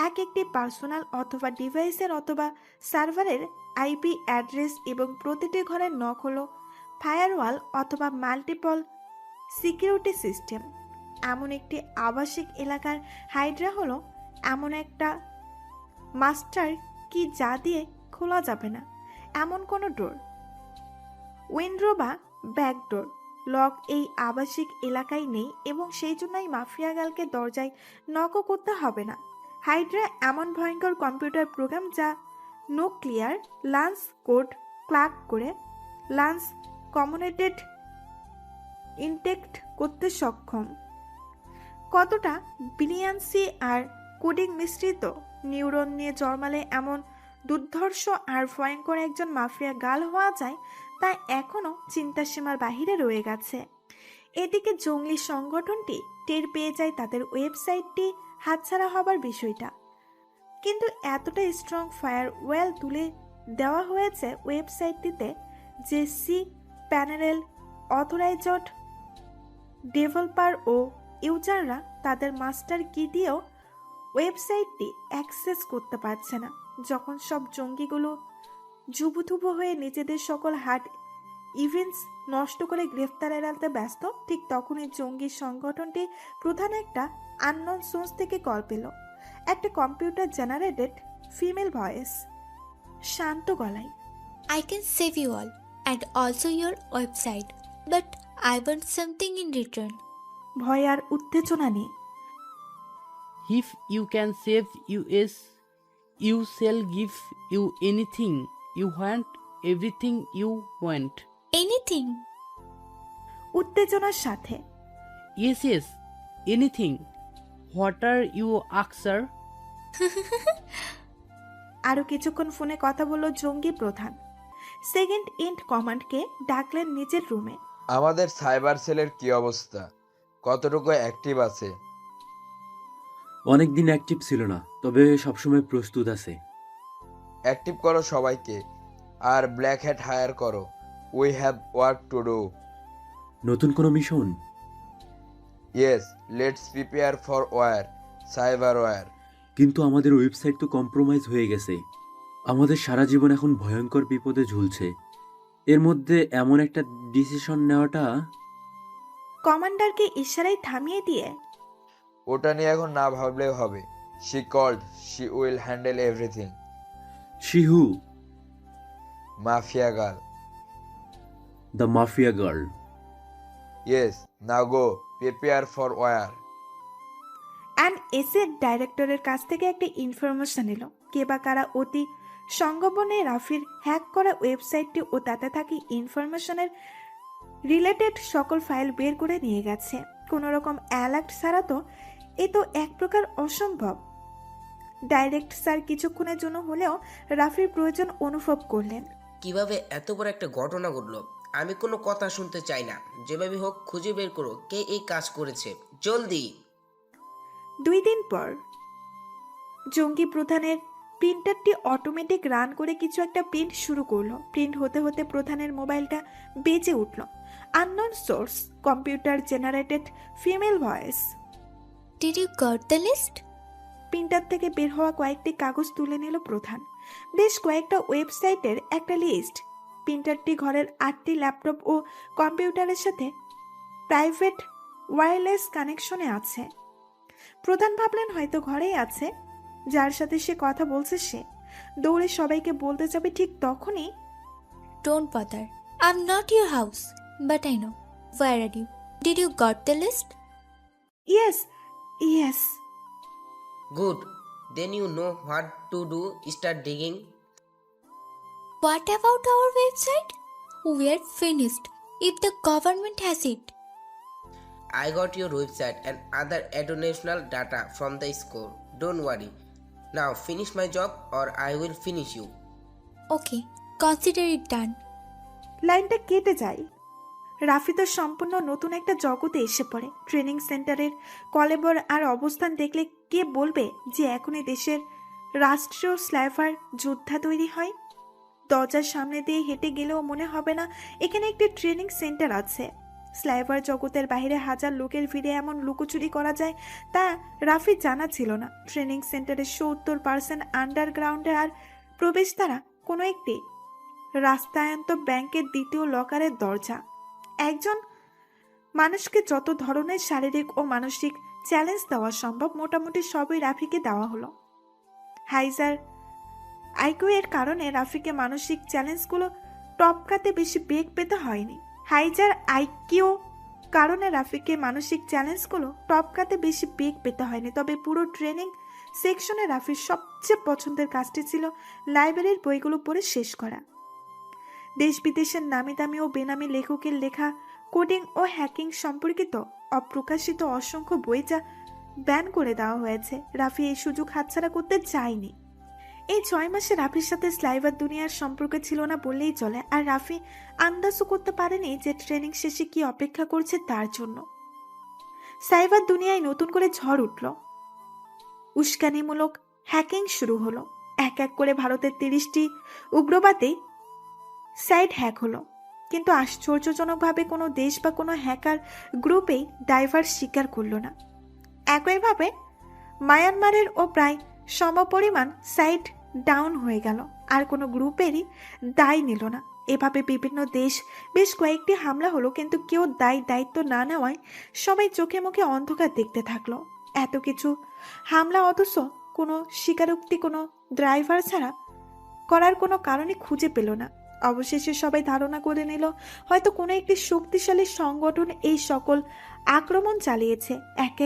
এক একটি পার্সোনাল অথবা ডিভাইসের অথবা সার্ভারের IP অ্যাড্রেস এবং প্রতিটি ঘরের নক হলো ফায়ারওয়াল অথবা মাল্টিপল সিকিউরিটি সিস্টেম। এমন একটি আবাসিক এলাকার হাইড্রা হলো এমন একটা মাস্টার কি যা দিয়ে খোলা যাবে না এমন কোনো ডোর, উইন্ডো বা ব্যাকডোর লক এই আবাসিক এলাকায় নেই এবং সেই জন্যই মাফিয়া গালকে দরজায় নকও করতে হবে না। হাইড্রা এমন ভয়ঙ্কর কম্পিউটার প্রোগ্রাম যা নিউক্লিয়ার লান্স কোড ক্র্যাক করে লান্স কমিউনিকেটেড ইনটেক্ট করতে সক্ষম। কতটা বিলিয়ান্সি আর কোডিং মিশ্রিত নিউরন নিয়ে জন্মালে এমন দুর্ধর্ষ আর ভয়ঙ্কর একজন মাফিয়া গাল হওয়া যায় তা এখনও চিন্তাসীমার বাহিরে রয়ে গেছে। এদিকে জঙ্গলি সংগঠনটি টের পেয়ে যায় তাদের ওয়েবসাইটটি হাতছাড়া হবার বিষয়টা। কিন্তু এতটা স্ট্রং ফায়ারওয়েল তুলে দেওয়া হয়েছে ওয়েবসাইটটিতে যে সি প্যানেল অথরাইজড ডেভেলপার ও ইউজাররা তাদের মাস্টার কি দিয়েও ওয়েবসাইটটি অ্যাক্সেস করতে পারছে না। যখন সব জঙ্গিগুলো জুবুথুবু হয়ে নিজেদের সকল হার্ড ইভেন্টস নষ্ট করে গ্রেফতার এড়াতে ব্যস্ত, ঠিক তখনই জঙ্গি সংগঠনটি প্রধান একটা আননোন সোর্স থেকে কল পেল। একটা কম্পিউটার জেনারেটেড ফিমেল ভয়েস, শান্ত গলায়। I can save you all and also your website, but I want something in return. ভয় আর উত্তেজনা নেই। If you can save US, you shall give you anything you want, everything you want. Anything? উত্তেজনার সাথে। Yes, yes, anything. What are you ask, sir? আরো কিছুক্ষণ ফোনে কথা বলল জঙ্গি প্রধান। সেকেন্ড ইন্ট কমান্ডকে ডাকলেন নিজের রুমে। আমাদের সাইবার সেলের কি অবস্থা, কতটুকু অ্যাক্টিভ আছে? অনেক দিন অ্যাক্টিভ ছিল না, তবে সবসময় প্রস্তুত আছে। অ্যাক্টিভ করো সবাইকে, আর ব্ল্যাক হ্যাট হায়ার করো। We have work to do. নতুন কোনো মিশন? Yes, let's prepare for war, cyber war. কিন্তু আমাদের ওয়েবসাইট তো কম্প্রোমাইজ হয়ে গেছে। আমাদের সারা জীবন এখন ভয়ঙ্কর বিপদে ঝুলছে। এর মধ্যে এমন একটা ডিসিশন নেওয়াটা। কমান্ডারকে ইশারায় থামিয়ে দিয়ে, ওটা নিয়ে এখন না ভাবলেও হবে। She called, she will handle everything. She who? Mafia girl. The mafia girl. Yes, now go, prepare for war. এসের ডাইরেক্টরের কাছ থেকে একটা ইনফরমেশন এলো। কে বা কারা অতি সংগোপনে রাফির হ্যাক করা ওয়েবসাইটটি ও তাতে থাকি ইনফরমেশনের রিলেটেড সকল ফাইল বের করে নিয়ে গেছে। কোনো রকম অ্যালার্ট ছাড়া তো এ তো এক প্রকার অসম্ভব। ডাইরেক্ট স্যার কিছুক্ষণের জন্য হলেও রাফির প্রয়োজন অনুভব করলেন। কিভাবে এত বড় একটা ঘটনা ঘটলো? আমি কোনো কথা শুনতে চাই না। যেভাবে হোক খুঁজে বের করো কে এই কাজ করেছে, জলদি। 2 দিন পর জঙ্গি প্রধানের প্রিন্টারটি অটোমেটিক রান করে কিছু একটা প্রিন্ট শুরু করলো। প্রিন্ট হতে হতে প্রধানের মোবাইলটা বেজে উঠল। Unknown source, computer generated female voice. Did you got the list? Printer থেকে বের হওয়া কয়েকটি কাগজ তুলে নিল প্রধান। বেশ কয়েকটা ওয়েবসাইটের একটা লিস্ট। প্রিন্টারটি ঘরের 8টি ল্যাপটপ ও কম্পিউটারের সাথে প্রাইভেট ওয়্যারলেস কানেকশনে আছে। প্রধান ভাবলেন হয়তো ঘরেই আছে, যার সাথে সে কথা বলছে সে। দৌড়ে সবাইকে বলতে যাবে, ঠিক তখনই, Don't bother. I'm not your house, but I know. Where are you? Did you got the list? Yes yes. Good, then you know what to do, start digging. What about our website? We're finished. If the government has it. I got your website and other educational data from the school. Don't worry. Now finish my job or I will finish you. Okay, consider it done. লাইনটা কেটে যায়। রাফি তো সম্পূর্ণ নতুন একটা জগতে এসে পড়ে। ট্রেনিং সেন্টারের কলেবর আর অবস্থান দেখলে কে বলবে যে এখনই দেশের রাষ্ট্রীয় স্লাইভার যোদ্ধা তৈরি হয়? দরজার সামনে দিয়ে হেঁটে গেলেও মনে হবে না এখানে একটি ট্রেনিং সেন্টার আছে। স্লাইভার জগতের বাইরে হাজার লোকের ভিড়ে এমন লুকোচুরি করা যায় তা রাফি জানা ছিল না। ট্রেনিং সেন্টারের 70% আন্ডারগ্রাউন্ডে, আর প্রবেশ দ্বারা কোনো একটি রাস্তায়ন্ত ব্যাংকের 2য় লকারের দরজা। একজন মানুষকে যত ধরনের শারীরিক ও মানসিক চ্যালেঞ্জ দেওয়া সম্ভব মোটামুটি সবই রাফিকে দেওয়া হলো। হাইজার আইকিউ এর কারণে রাফিকে মানসিক চ্যালেঞ্জগুলো টপকাতে বেশি বেগ পেতে হয়নি। হাইজার আইকিউ কারণে রাফিকে মানসিক চ্যালেঞ্জগুলো টপকাতে বেশি বেগ পেতে হয়নি। তবে পুরো ট্রেনিং সেকশনে রাফির সবচেয়ে পছন্দের কাজটি ছিল লাইব্রেরির বইগুলো পড়ে শেষ করা। দেশ বিদেশের নামি দামি ও বেনামি লেখকের লেখা কোডিং ও হ্যাকিং সম্পর্কিত অপ্রকাশিত অসংখ্য বই যা ব্যান করে দেওয়া হয়েছে। রাফি এই সুযোগ হাতছাড়া করতে চায়নি। এই 6 মাসে রাফির সাথে স্লাইভার দুনিয়ার সম্পর্ক ছিল না বললেই চলে। আর রাফি আন্দাজও করতে পারেনি যে ট্রেনিং শেষে কি অপেক্ষা করছে তার জন্য। সাইবার দুনিয়ায় নতুন করে ঝড় উঠল। উস্কানিমূলক হ্যাকিং শুরু হলো। এক এক করে ভারতের 30টি উগ্রবাদী সাইট হ্যাক হলো, কিন্তু আশ্চর্যজনকভাবে কোনো দেশ বা কোনো হ্যাকার গ্রুপেই দায়ভার স্বীকার করল না। একইভাবে মায়ানমারের ও প্রায় সমপরিমাণ সাইট ডাউন হয়ে গেল, আর কোনো গ্রুপেরই দায় নিল না। এভাবে বিভিন্ন দেশ বেশ কয়েকটি হামলা হলো, কিন্তু কেউ দায়িত্ব না নেওয়ায় সবাই চোখে মুখে অন্ধকার দেখতে থাকলো। এত কিছু হামলা অথচ কোনো স্বীকারোক্তি কোনো ড্রাইভার ছাড়া করার কোনো কারণে খুঁজে পেল না। অবশেষে সবাই ধারণা করে নিল হয়তো কোনো একটি শক্তিশালী সংগঠন এই সকল আক্রমণ চালিয়েছে। এক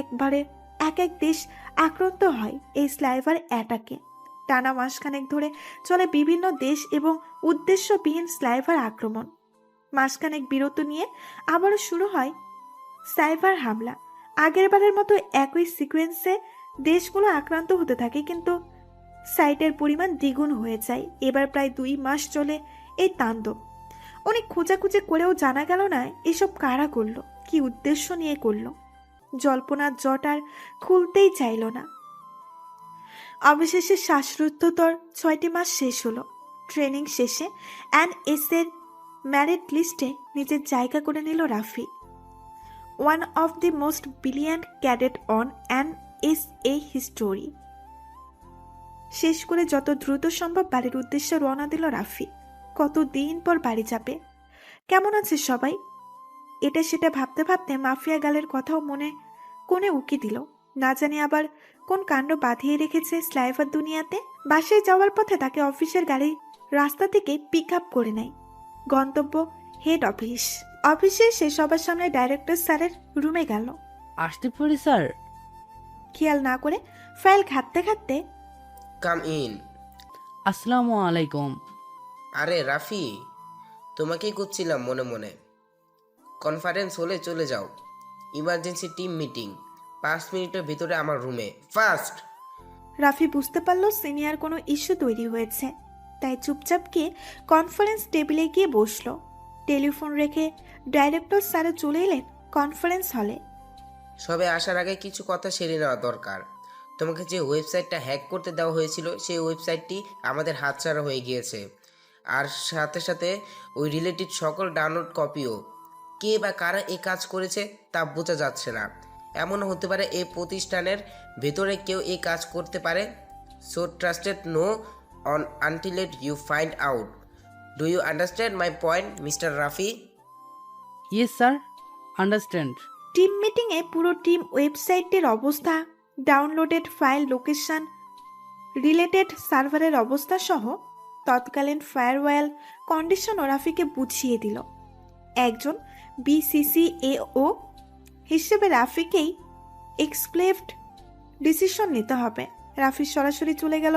এক দেশ আক্রান্ত হয় এই স্লাইভার অ্যাটাকে। টানা মাসখানেক ধরে চলে বিভিন্ন দেশ এবং উদ্দেশ্যবিহীন স্লাইভার আক্রমণ। মাসখানেক বিরত নিয়ে আবারও শুরু হয় সাইবার হামলা। আগেরবারের মতো একই সিকোয়েন্সে দেশগুলো আক্রান্ত হতে থাকে, কিন্তু সাইটের পরিমাণ দ্বিগুণ হয়ে যায়। এবার প্রায় 2 মাস চলে এই তাণ্ডব। অনেক খোঁজাখুঁজি করেও জানা গেল না এসব কারা করলো, কি উদ্দেশ্য নিয়ে করলো। জল্পনার জট আর খুলতেই চাইল না। অবশেষে শ্বাসরুদ্ধতর 6টি মাস শেষ হলো। ট্রেনিং শেষে NS এর ম্যারিট লিস্টে নিজের জায়গা করে নিল Rafi. One of the most brilliant cadet on NSA history. শেষ করে যত দ্রুত সম্ভব বাড়ির উদ্দেশ্যে রওনা দিল রাফি। কতদিন পর বাড়ি যাবে। কেমন আছে সবাই, এটা সেটা ভাবতে ভাবতে মাফিয়া গালের কথাও মনে কোণে উকি দিল। না জানি আবার কোন কাণ্ড বাঁধিয়ে রেখেছে স্লাইভার দুনিয়াতে। বাসায় যাওয়ার পথে তাকে অফিসের গাড়ি রাস্তা থেকে পিক আপ করে নেয়। গন্তব্য হেড অফিস। অফিসে সে সবার সামনে ডাইরেক্টর স্যারের রুমে গেল। আসতে পারি স্যার? খেয়াল না করে ফাইল ঘাঁটতে ঘাঁটতে কাম ইন। আসসালামু আলাইকুম। আরে রাফি, তোমাকেই করছিলাম মনে মনে। কনফারেন্স হলে চলে যাও, ইমার্জেন্সি টিম মিটিং, 5 মিনিটের ভিতরে আমার রুমে, ফাস্ট। রাফি বুঝতে পারল সিনিয়র কোনো ইস্যু তৈরি হয়েছে, তাই চুপচাপ গিয়ে কনফারেন্স টেবিলে গিয়ে বসলো। টেলিফোন রেখে ডাইরেক্টর স্যারে চলে এলেন কনফারেন্স হলে। সবে আসার আগে কিছু কথা সেরে নেওয়া দরকার। তোমাকে যে ওয়েবসাইটটা হ্যাক করতে দেওয়া হয়েছিল সেই ওয়েবসাইটটি আমাদের হাতছাড়া হয়ে গিয়েছে, আর সাথে সাথে ওই রিলেটেড সকল ডাউনলোড কপিও। কে বা কারা এই কাজ করেছে তা বোঝা যাচ্ছে না। এমনও হতে পারে এই প্রতিষ্ঠানের ভেতরে কেউ এই কাজ করতে পারে। So trusted no one until you find out. Do you understand my point mister Rafi? Yes sir, understand. Team মিটিংয়ে পুরো টিম ওয়েবসাইটের অবস্থা, ডাউনলোডেড ফাইল লোকেশন, রিলেটেড সার্ভারের অবস্থা সহ তৎকালীন ফায়ারওয়াল কন্ডিশন রাফিকে বুঝিয়ে দিল। একজন BCCAO হিসেবে রাফিকেই এক্সক্লেভড ডিসিশন নিতে হবে। রাফি সরাসরি চলে গেল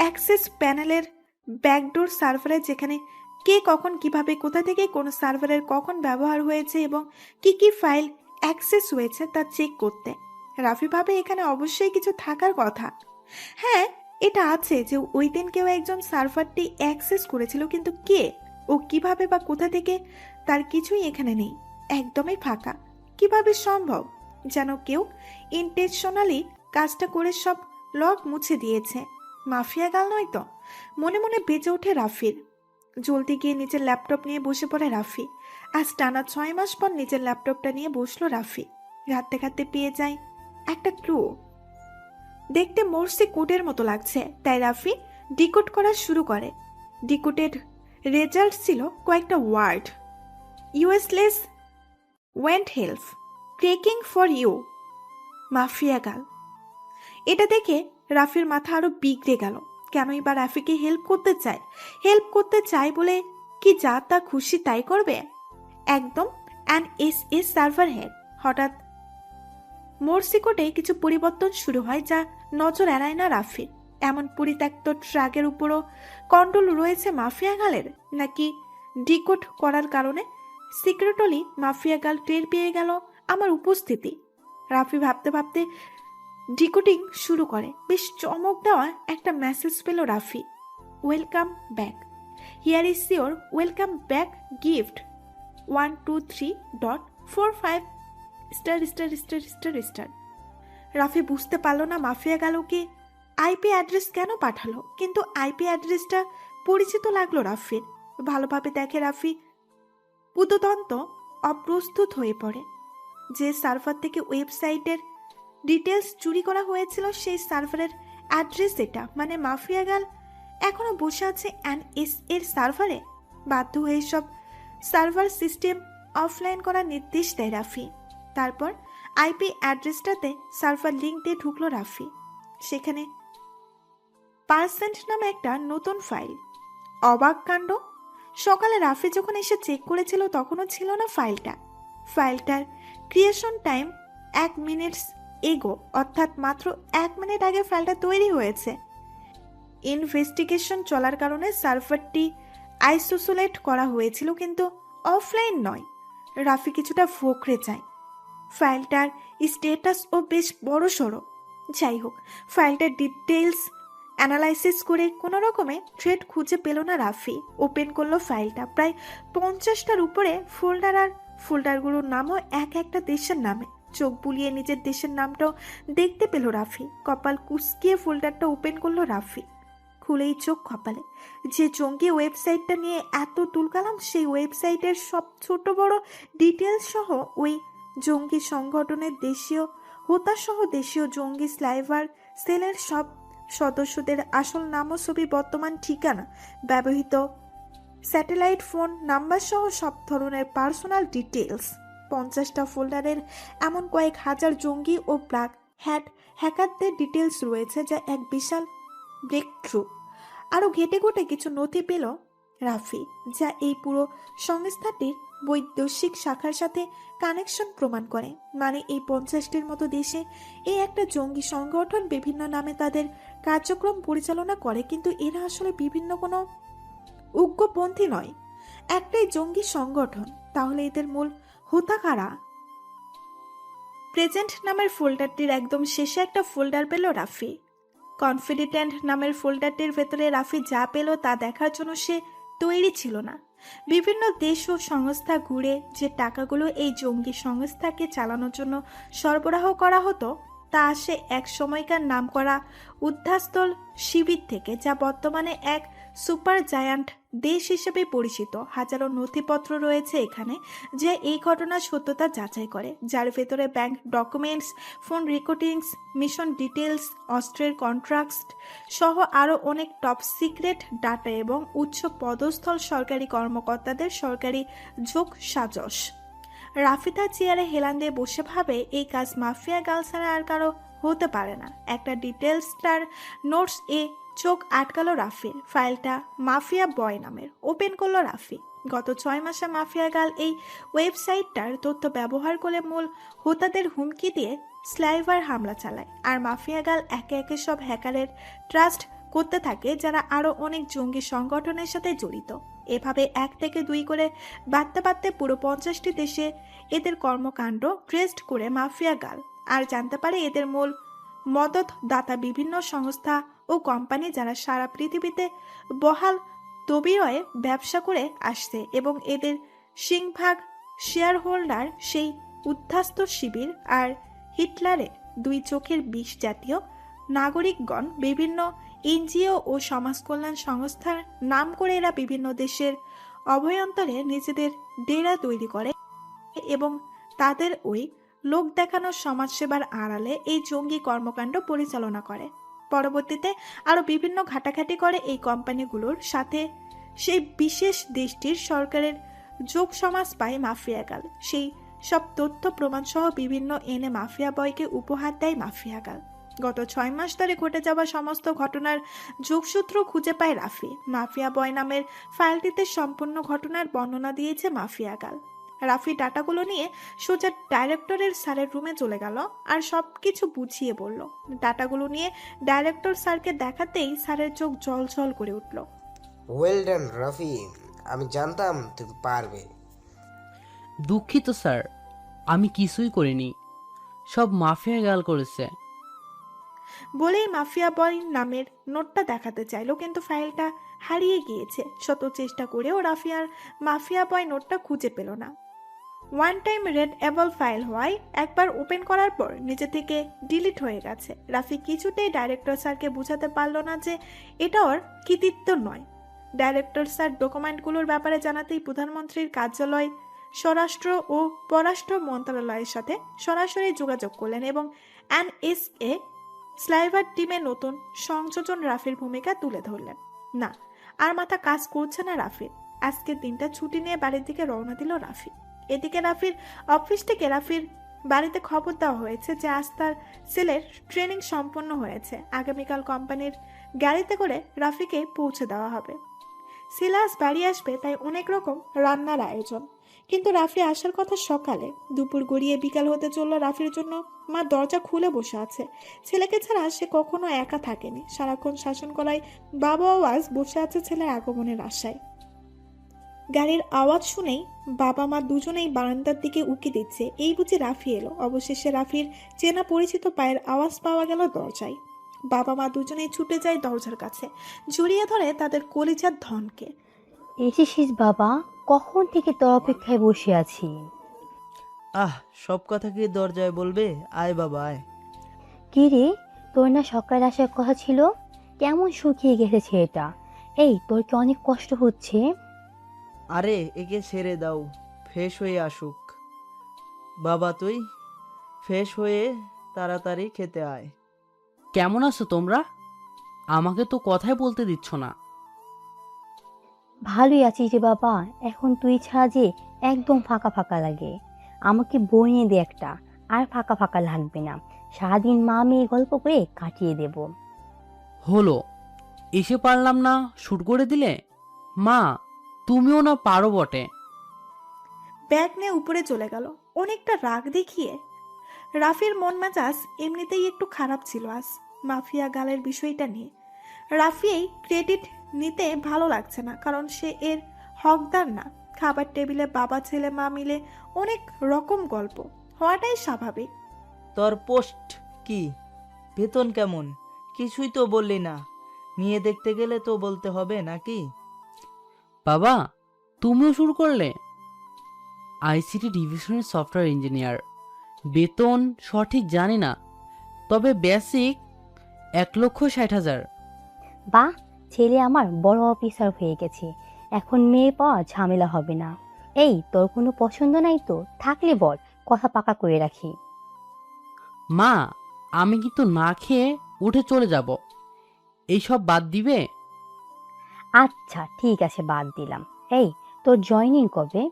অ্যাক্সেস প্যানেলের ব্যাকডোর সার্ভারে, যেখানে কে কখন কিভাবে কোথা থেকে কোন সার্ভারের কখন ব্যবহার হয়েছে এবং কি কি ফাইল অ্যাক্সেস হয়েছে তা চেক করতে। রাফি ভাবে এখানে অবশ্যই কিছু থাকার কথা। হ্যাঁ, এটা আছে যে ওই দিন কেউ একজন সার্ভারটি অ্যাক্সেস করেছিল, কিন্তু কে ও কিভাবে বা কোথা থেকে তার কিছুই এখানে নেই, একদমই ফাঁকা। কিভাবে সম্ভব? যেন কেউ ইন্টেনশনালি কাজটা করে সব লক মুছে দিয়েছে। মাফিয়া গাল নয় তো? মনে মনে বেঁচে ওঠে রাফির। জলদি গিয়ে নিজের ল্যাপটপ নিয়ে বসে পড়ে রাফি। আজ টানা 6 মাস পর নিজের ল্যাপটপটা নিয়ে বসলো রাফি। ঘাটতে ঘাটতে পেয়ে যায় একটা ক্লু। দেখতে মোর্সে কোডের মতো লাগছে, তাই রাফি ডিকোড করা শুরু করে। ডিকোডেড রেজাল্ট ছিল কয়েকটা word: useless went help, cracking for you, mafia girl. এটা দেখে রাফির মাথা আরো বিগড়ে গেল। কেনই বা রাফিকে হেল্প করতে চায় বলে কি যা তা খুশি তাই করবে? একদম NSA সার্ভার হেড। হঠাৎ মোরসিকোটে কিছু পরিবর্তন শুরু হয়, যা নজর এড়ায় না রাফির। এমন পরিত্যক্ত ট্রাকের উপরও কন্ট্রোল রয়েছে মাফিয়া গালের, নাকি ডিকোড করার কারণে সিক্রেটলি মাফিয়া গাল টের পেয়ে গেল আমার উপস্থিতি? রাফি ভাবতে ভাবতে ডিকোডিং শুরু করে। বেশ চমক দেওয়া একটা মেসেজ পেল Rafi. Welcome back, here is your welcome back gift 123.45 *******। Rafi বুঝতে পারল না মাফিয়া গালকে আইপি অ্যাড্রেস কেন পাঠালো, কিন্তু আইপি অ্যাড্রেসটা পরিচিত লাগলো রাফির। ভালোভাবে দেখে রাফি পুততন্ত অপ্রস্তুত হয়ে পড়ে। যে সার্ভার থেকে ওয়েবসাইটের ডিটেলস চুরি করা হয়েছিল সেই সার্ভারের অ্যাড্রেস এটা, মানে মাফিয়া গাল এখনো বসে আছে এনএস এর সার্ভারে। বাধ্য হয়ে সব সার্ভার সিস্টেম অফলাইন করার নির্দেশ দেয় রাফি। তারপর আইপি অ্যাড্রেসটাতে সার্ভার লিঙ্ক দিয়ে ঢুকলো রাফি। সেখানে পার্সেন্ট নামে একটা নতুন ফাইল। অবাক কাণ্ড, সকালে রাফি যখন এসে চেক করেছিল তখনও ছিল না ফাইলটা। ফাইলটার ক্রিয়েশন টাইম 1 মিনিট এগো, অর্থাৎ মাত্র 1 মিনিট আগে ফাইলটা তৈরি হয়েছে। ইনভেস্টিগেশন চলার কারণে সার্ভারটি আইসোলেট করা হয়েছিল, কিন্তু অফলাইন নয়। রাফি কিছুটা ফোকরে যায়। ফাইলটার স্ট্যাটাসও বেশ বড় সড়ো। যাই হোক, ফাইলটার ডিটেলস অ্যানালাইসিস করে কোনো রকমে থ্রেড খুঁজে পেল না রাফি। ওপেন করলো ফাইলটা। প্রায় 50টার উপরে ফোল্ডার, আর ফোল্ডারগুলোর নামও এক একটা দেশের নামে। চোখ বুলিয়ে নিজের দেশের নামটাও দেখতে পেল রাফি। কপাল কুঁচকিয়ে ফোল্ডারটা ওপেন করলো রাফি। খুলেই চোখ কপালে। যে জঙ্গি ওয়েবসাইটটা নিয়ে এত তুলকালাম, সেই ওয়েবসাইটের সব ছোট বড় ডিটেলস সহ ওই জঙ্গি সংগঠনের দেশীয় হোতাসহ দেশীয় জঙ্গি স্লাইভার সেলের সব সদস্যদের আসল নাম ও ছবি, বর্তমান ঠিকানা, ব্যবহৃত স্যাটেলাইট ফোন নাম্বার সহ সব ধরনের পার্সোনাল ডিটেলস। 50টা ফোল্ডারের এমন কয়েক হাজার জঙ্গি ও ব্ল্যাক হ্যাট হ্যাকারদের ডিটেলস রয়েছে, যা এক বিশাল ব্রেক থ্রু। আরও ঘেটে ঘুটে কিছু নথি পেল রাফি, যা এই পুরো সংস্থাটির বৈদেশিক শাখার সাথে কানেকশন প্রমাণ করে। মানে এই 50টির মতো দেশে এই একটা জঙ্গি সংগঠন বিভিন্ন নামে তাদের কার্যক্রম পরিচালনা করে, কিন্তু এরা আসলে বিভিন্ন কোনো উগ্রপন্থী নয়, একটাই জঙ্গি সংগঠন। তাহলে এদের মূল হোতা কারা? প্রেজেন্ট নামের ফোল্ডারটির একদম শেষে একটা ফোল্ডার পেল রাফি। কনফিডেন্ট নামের ফোল্ডারটির ভেতরে রাফি যা পেল তা দেখার জন্য সে তৈরি ছিল না। বিভিন্ন দেশ ও সংস্থা ঘুরে যে টাকাগুলো এই জঙ্গি সংস্থাকে চালানোর জন্য সরবরাহ করা হতো, তা আসে এক সময়কার নামকরা উদ্ধারস্থল শিবির থেকে, যা বর্তমানে এক সুপার জায়ান্ট দেশ হিসেবে পরিচিত। হাজারো নথিপত্র রয়েছে এখানে, যে এই ঘটনার সত্যতা যাচাই করে, যার ভেতরে bank documents, phone recordings, mission details, অস্ত্রের কন্ট্রাক্ট সহ আরও অনেক টপ সিক্রেট ডাটা এবং উচ্চ পদস্থল সরকারি কর্মকর্তাদের সরকারি যোগ সাজস। রাফি তার চেয়ারে হেলান দিয়ে বসে ভাবে, এই কাজ মাফিয়া গার্ল ছাড়া আর কারো হতে পারে না। একটা ডিটেলস তার নোটস এ চোখ আটকালো রাফির। ফাইলটা মাফিয়া বয় নামের। ওপেন করলো রাফি। গত 6 মাসে মাফিয়া গার্ল এই ওয়েবসাইটটার তথ্য ব্যবহার করে মূল হোতাদের হুমকি দিয়ে স্লাইভার হামলা চালায়, আর মাফিয়া গার্ল একে একে সব হ্যাকারের ট্রাস্ট করতে থাকে, যারা আরও অনেক জঙ্গি সংগঠনের সাথে জড়িত। এভাবে 1 থেকে 2 করে বাড়তে বাড়তে পুরো 50টি দেশে এদের কর্মকাণ্ড ট্রেস্ট করে মাফিয়া গার্ল আর জানতে পারে এদের মূল মদত দাতা বিভিন্ন সংস্থা ও কোম্পানি, যারা সারা পৃথিবীতে বহাল তবিরয়ে ব্যবসা করে আসছে, এবং এদের সিংভাগ শেয়ার হোল্ডার সেই উদ্ধাস্ত শিবির আর হিটলারের 2 চোখের বিষ জাতীয় নাগরিকগণ। বিভিন্ন এনজিও ও সমাজকল্যাণ সংস্থার নাম করে এরা বিভিন্ন দেশের অভ্যন্তরে নিজেদের ডেরা তৈরি করে এবং তাদের ওই লোক দেখানোর সমাজসেবার আড়ালে এই জঙ্গি কর্মকাণ্ড পরিচালনা করে। পরবর্তীতে আরও বিভিন্ন ঘাটাঘাটি করে এই কোম্পানিগুলোর সাথে সেই বিশেষ দেশটির সরকারের যোগ সমাজ পায় মাফিয়া গাল। সেই সব তথ্য প্রমাণ সহ বিভিন্ন এনে মাফিয়া বয়কে উপহার দেয় মাফিয়া গাল। গত 6 মাস ধরে ঘটে যাওয়া সমস্ত ঘটনার যোগসূত্র খুঁজে পায় রাফি। মাফিয়া বয় নামের ফাইলটিতে সম্পূর্ণ ঘটনার বর্ণনা দিয়েছে মাফিয়া গাল। রাফি ডাটাগুলো নিয়ে সোজা ডাইরেক্টরের স্যারের রুমে চলে গেল আর সব কিছু বুঝিয়ে বলল। ডাটাগুলো নিয়ে ডাইরেক্টর স্যারকে দেখাতেই স্যারের চোখ জল করে উঠল। ওয়েল ডান রাফি, আমি জানতাম তুমি পারবে। দুঃখিত স্যার, আমি কিছুই করিনি, সব মাফিয়া গাল করেছে। বলেই মাফিয়া বয় নামের নোটটা দেখাতে চাইলো, কিন্তু ফাইলটা হারিয়ে গিয়েছে। শত চেষ্টা করেও রাফি আর মাফিয়া বয় নোটটা খুঁজে পেল না। ওয়ান টাইম রেডএবল ফাইল হওয়ায় একবার ওপেন করার পর নিজে থেকে ডিলিট হয়ে গেছে। রাফি কিছুতেই ডাইরেক্টর স্যারকে বোঝাতে পারল না যে এটা ওর কৃতিত্ব নয়। ডাইরেক্টর স্যার ডকুমেন্টগুলোর ব্যাপারে জানাতেই প্রধানমন্ত্রীর কার্যালয়, স্বরাষ্ট্র ও পররাষ্ট্র মন্ত্রণালয়ের সাথে সরাসরি যোগাযোগ করলেন এবং এনএসএ স্লাইভার টিমে নতুন সংযোজন রাফির ভূমিকা তুলে ধরলেন। না, আর মাথা কাজ করছে না রাফির। আজকের দিনটা ছুটি নিয়ে বাড়ির দিকে রওনা দিল রাফি। এদিকে রাফির অফিস থেকে রাফির বাড়িতে খবর দেওয়া হয়েছে যে আজ তার ছেলের ট্রেনিং সম্পন্ন হয়েছে। আগামীকাল কোম্পানির গাড়িতে করে রাফিকে পৌঁছে দেওয়া হবে। সিলাস বাড়ি আসবে, তাই অনেক রকম রান্নার আয়োজন। কিন্তু রাফি আসার কথা সকালে। দুপুর গড়িয়ে বিকাল হতে চলল। রাফির জন্য মা দরজা খুলে বসে আছে। ছেলেকে ছাড়া সে কখনো একা থাকেনি। সারাক্ষণ শাসন করায় বাবাও আজ বসে আছে ছেলের আগমনের আশায়। গাড়ির আওয়াজ শুনেই বাবা মা দুজনেই বারান্দার দিকে উকি দিচ্ছে। এই বুঝি রাফি এলো। অবশেষে রাফির চেনা পরিচিত পায়ের আওয়াজ পাওয়া গেল দরজায়। বাবা মা দুজনেই ছুটে যায় দরজার কাছে, জড়িয়ে ধরে তাদের কলিজার ধনকে। এসেছিস বাবা, কখন থেকে তোর অপেক্ষায় বসে আছি। সব কথা কি দরজায় বলবে? আয় বাবা আয়। কি রে, তোর না সকালে আসার কথা ছিল? কেমন শুকিয়ে গেছে এটা? এই, তোর কি অনেক কষ্ট হচ্ছে? আরে একে ছেড়ে দাও, ফ্রেশ হয়ে আসুক। বাবা তুই ফ্রেশ হয়ে তাড়াতাড়ি খেতে আয়। কেমন আছো তোমরা? আমাকে তো কথাই বলতে দিচ্ছ না। ভালোই আছিস রে বাবা। এখন তুই ছাড়া যে একদম ফাঁকা ফাঁকা লাগে। আমাকে বই নিয়ে দে একটা, আর ফাঁকা ফাঁকা লাগবে না। সারাদিন মা মেয়ে গল্প করে কাটিয়ে দেব। হলো, এসে পারলাম না, শুট করে দিলে। মা, তুমিও না পারো বটে। ব্যাগ নিয়ে উপরে চলে গেল অনেকটা রাগ দেখিয়ে। রাফির মন মেজাজ এমনিতেই একটু খারাপ ছিল আজ মাফিয়া গালের বিষয়টা নিয়ে। রাফি এই ক্রেডিট নিতে ভালো লাগছে না, কারণ সে এর হকদার না। খাবার টেবিলে বাবা ছেলে মা মিলে অনেক রকম গল্প হওয়াটাই স্বাভাবিক। তোর পোস্ট কি, বেতন কেমন, কিছুই তো বললি না। নিয়ে দেখতে গেলে তো বলতে হবে নাকি? বাবা, তুমিও শুরু করলে? আইসিটি ডিভিশনের সফটওয়্যার ইঞ্জিনিয়ার। বেতন সঠিক জানি না, তবে বেসিক 1,60,000। বাহ, ছেলে আমার বড় অফিসার হয়ে গেছে। এখন মেয়ে পাওয়া ঝামেলা হবে না। এই, তোর কোনো পছন্দ নাই তো? থাকলে বল, কথা পাকা করে রাখি। মা, আমি কিন্তু না খেয়ে উঠে চলে যাব। এইসব বাদ দিবে? আচ্ছা ঠিক আছে, বাদ দিলাম। এই, তোর জয়েনিং কবে?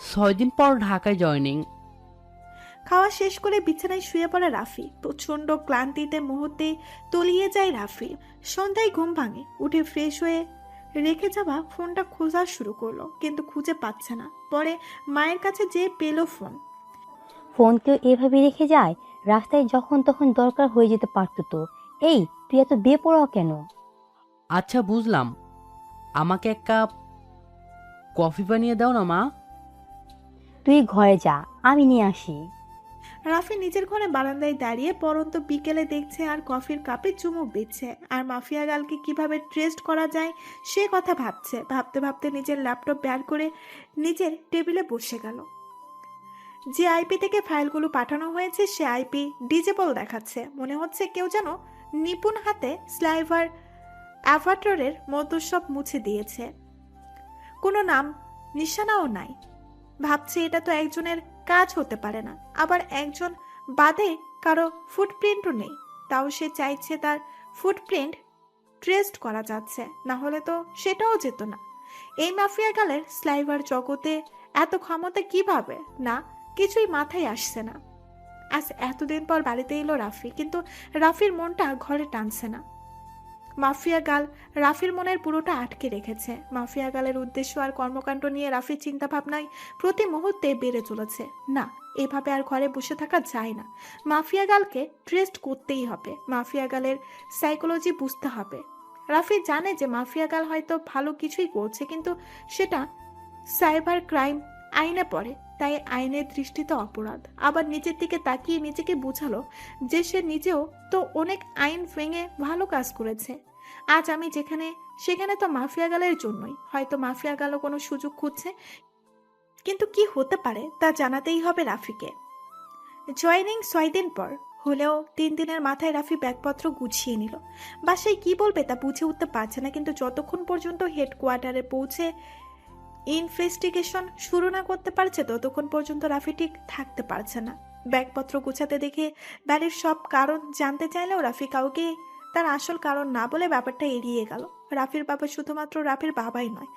6 দিন পর ঢাকায় জয়েনিং। খাওয়া শেষ করে বিছানায় শুয়ে পড়ে রাফি। প্রচন্ড ক্লান্তিতে মুহূর্তে তলিয়ে যায় রাফি। সন্ধ্যায় ঘুম ভাঙে, উঠে ফ্রেশ হয়ে রেখে যাওয়া ফোনটা খোঁজা শুরু করলো, কিন্তু খুঁজে পাচ্ছে না। পরে মায়ের কাছে যেয়ে পেল ফোন। ফোন কেউ এভাবে রেখে যায়? রাস্তায় যখন তখন দরকার হয়ে যেতে পারতো তো। এই, তুই এত বেপরোয়া কেন? আচ্ছা বুঝলাম, আমাকে এক কাপ কফি বানিয়ে দাও না মা। তুই ঘরে যা, আমি নিয়ে আসি। রাফি নিজের ঘরে বারান্দায় দাঁড়িয়ে পরন্ত বিকেলে দেখছে আর কফির কাপে চুমুক দিচ্ছে, আর মাফিয়া গালকে কিভাবে ট্রেস্ট করা যায় সে কথা ভাবছে। ভাবতে ভাবতে নিজের ল্যাপটপ বের করে নিজের টেবিলে বসে গেল। যে আইপি থেকে ফাইলগুলো পাঠানো হয়েছে সে আইপি ডিজেবল দেখাচ্ছে। মনে হচ্ছে কেউ যেন নিপুণ হাতে স্লাইভার অ্যাভাটারের মতো সব মুছে দিয়েছে। কোনো নাম নিশানাও নাই। ভাবছে এটা তো একজনের কাজ হতে পারে না। আবার একজন বাদে কারো ফুটপ্রিন্টও নেই, তাও সে চাইছে তার ফুটপ্রিন্ট ট্রেস্ট করা যাচ্ছে, না হলে তো সেটাও যেত না। এই মাফিয়া গালের স্লাইভার জগতে এত ক্ষমতা কিভাবে? না, কিছুই মাথায় আসছে না। আজ এতদিন পর বাড়িতে এলো রাফি, কিন্তু রাফির মনটা ঘরে টানছে না। মাফিয়া গাল রাফির মনের পুরোটা আটকে রেখেছে। মাফিয়া গালের উদ্দেশ্য আর কর্মকাণ্ড নিয়ে রাফির চিন্তা ভাবনায় প্রতি মুহূর্তে বেড়ে চলেছে। না, এভাবে আর ঘরে বসে থাকা যায় না। মাফিয়া গালকে ট্রেস্ট করতেই হবে। মাফিয়া গালের সাইকোলজি বুঝতে হবে। রাফি জানে যে মাফিয়া গাল হয়তো ভালো কিছুই করছে, কিন্তু সেটা সাইবার ক্রাইম আইনে পড়ে, তাই আইনের দৃষ্টিতে অপরাধ। আবার নিজের দিকে তাকিয়ে নিজেকে বুঝালো যে সে নিজেও তো অনেক আইন ভেঙে ভালো কাজ করেছে। আজ আমি যেখানে সেখানে তো মাফিয়া গালের জন্যই। হয়তো মাফিয়া গালও কোনো সুযোগ খুঁজছে, কিন্তু কি হতে পারে তা জানাতেই হবে রাফিকে। জয়েনিং 6 দিন পর হলেও 3 দিনের মাথায় রাফি ব্যাগপত্র গুছিয়ে নিল। বাসায় কি বলবে তা বুঝে উঠতে পারছে না, কিন্তু যতক্ষণ পর্যন্ত হেডকোয়ার্টারে পৌঁছে ইনভেস্টিগেশন শুরু না করতে পারছে ততক্ষণ পর্যন্ত রাফি ঠিক থাকতে পারছে না। ব্যাগপত্র গুছাতে দেখে বাড়ির সব কারণ জানতে চাইলেও রাফি কাউকে তার আসল কারণ না বলে ব্যাপারটা এড়িয়ে গেল। রাফির বাবা শুধুমাত্র রাফির বাবাই নয়,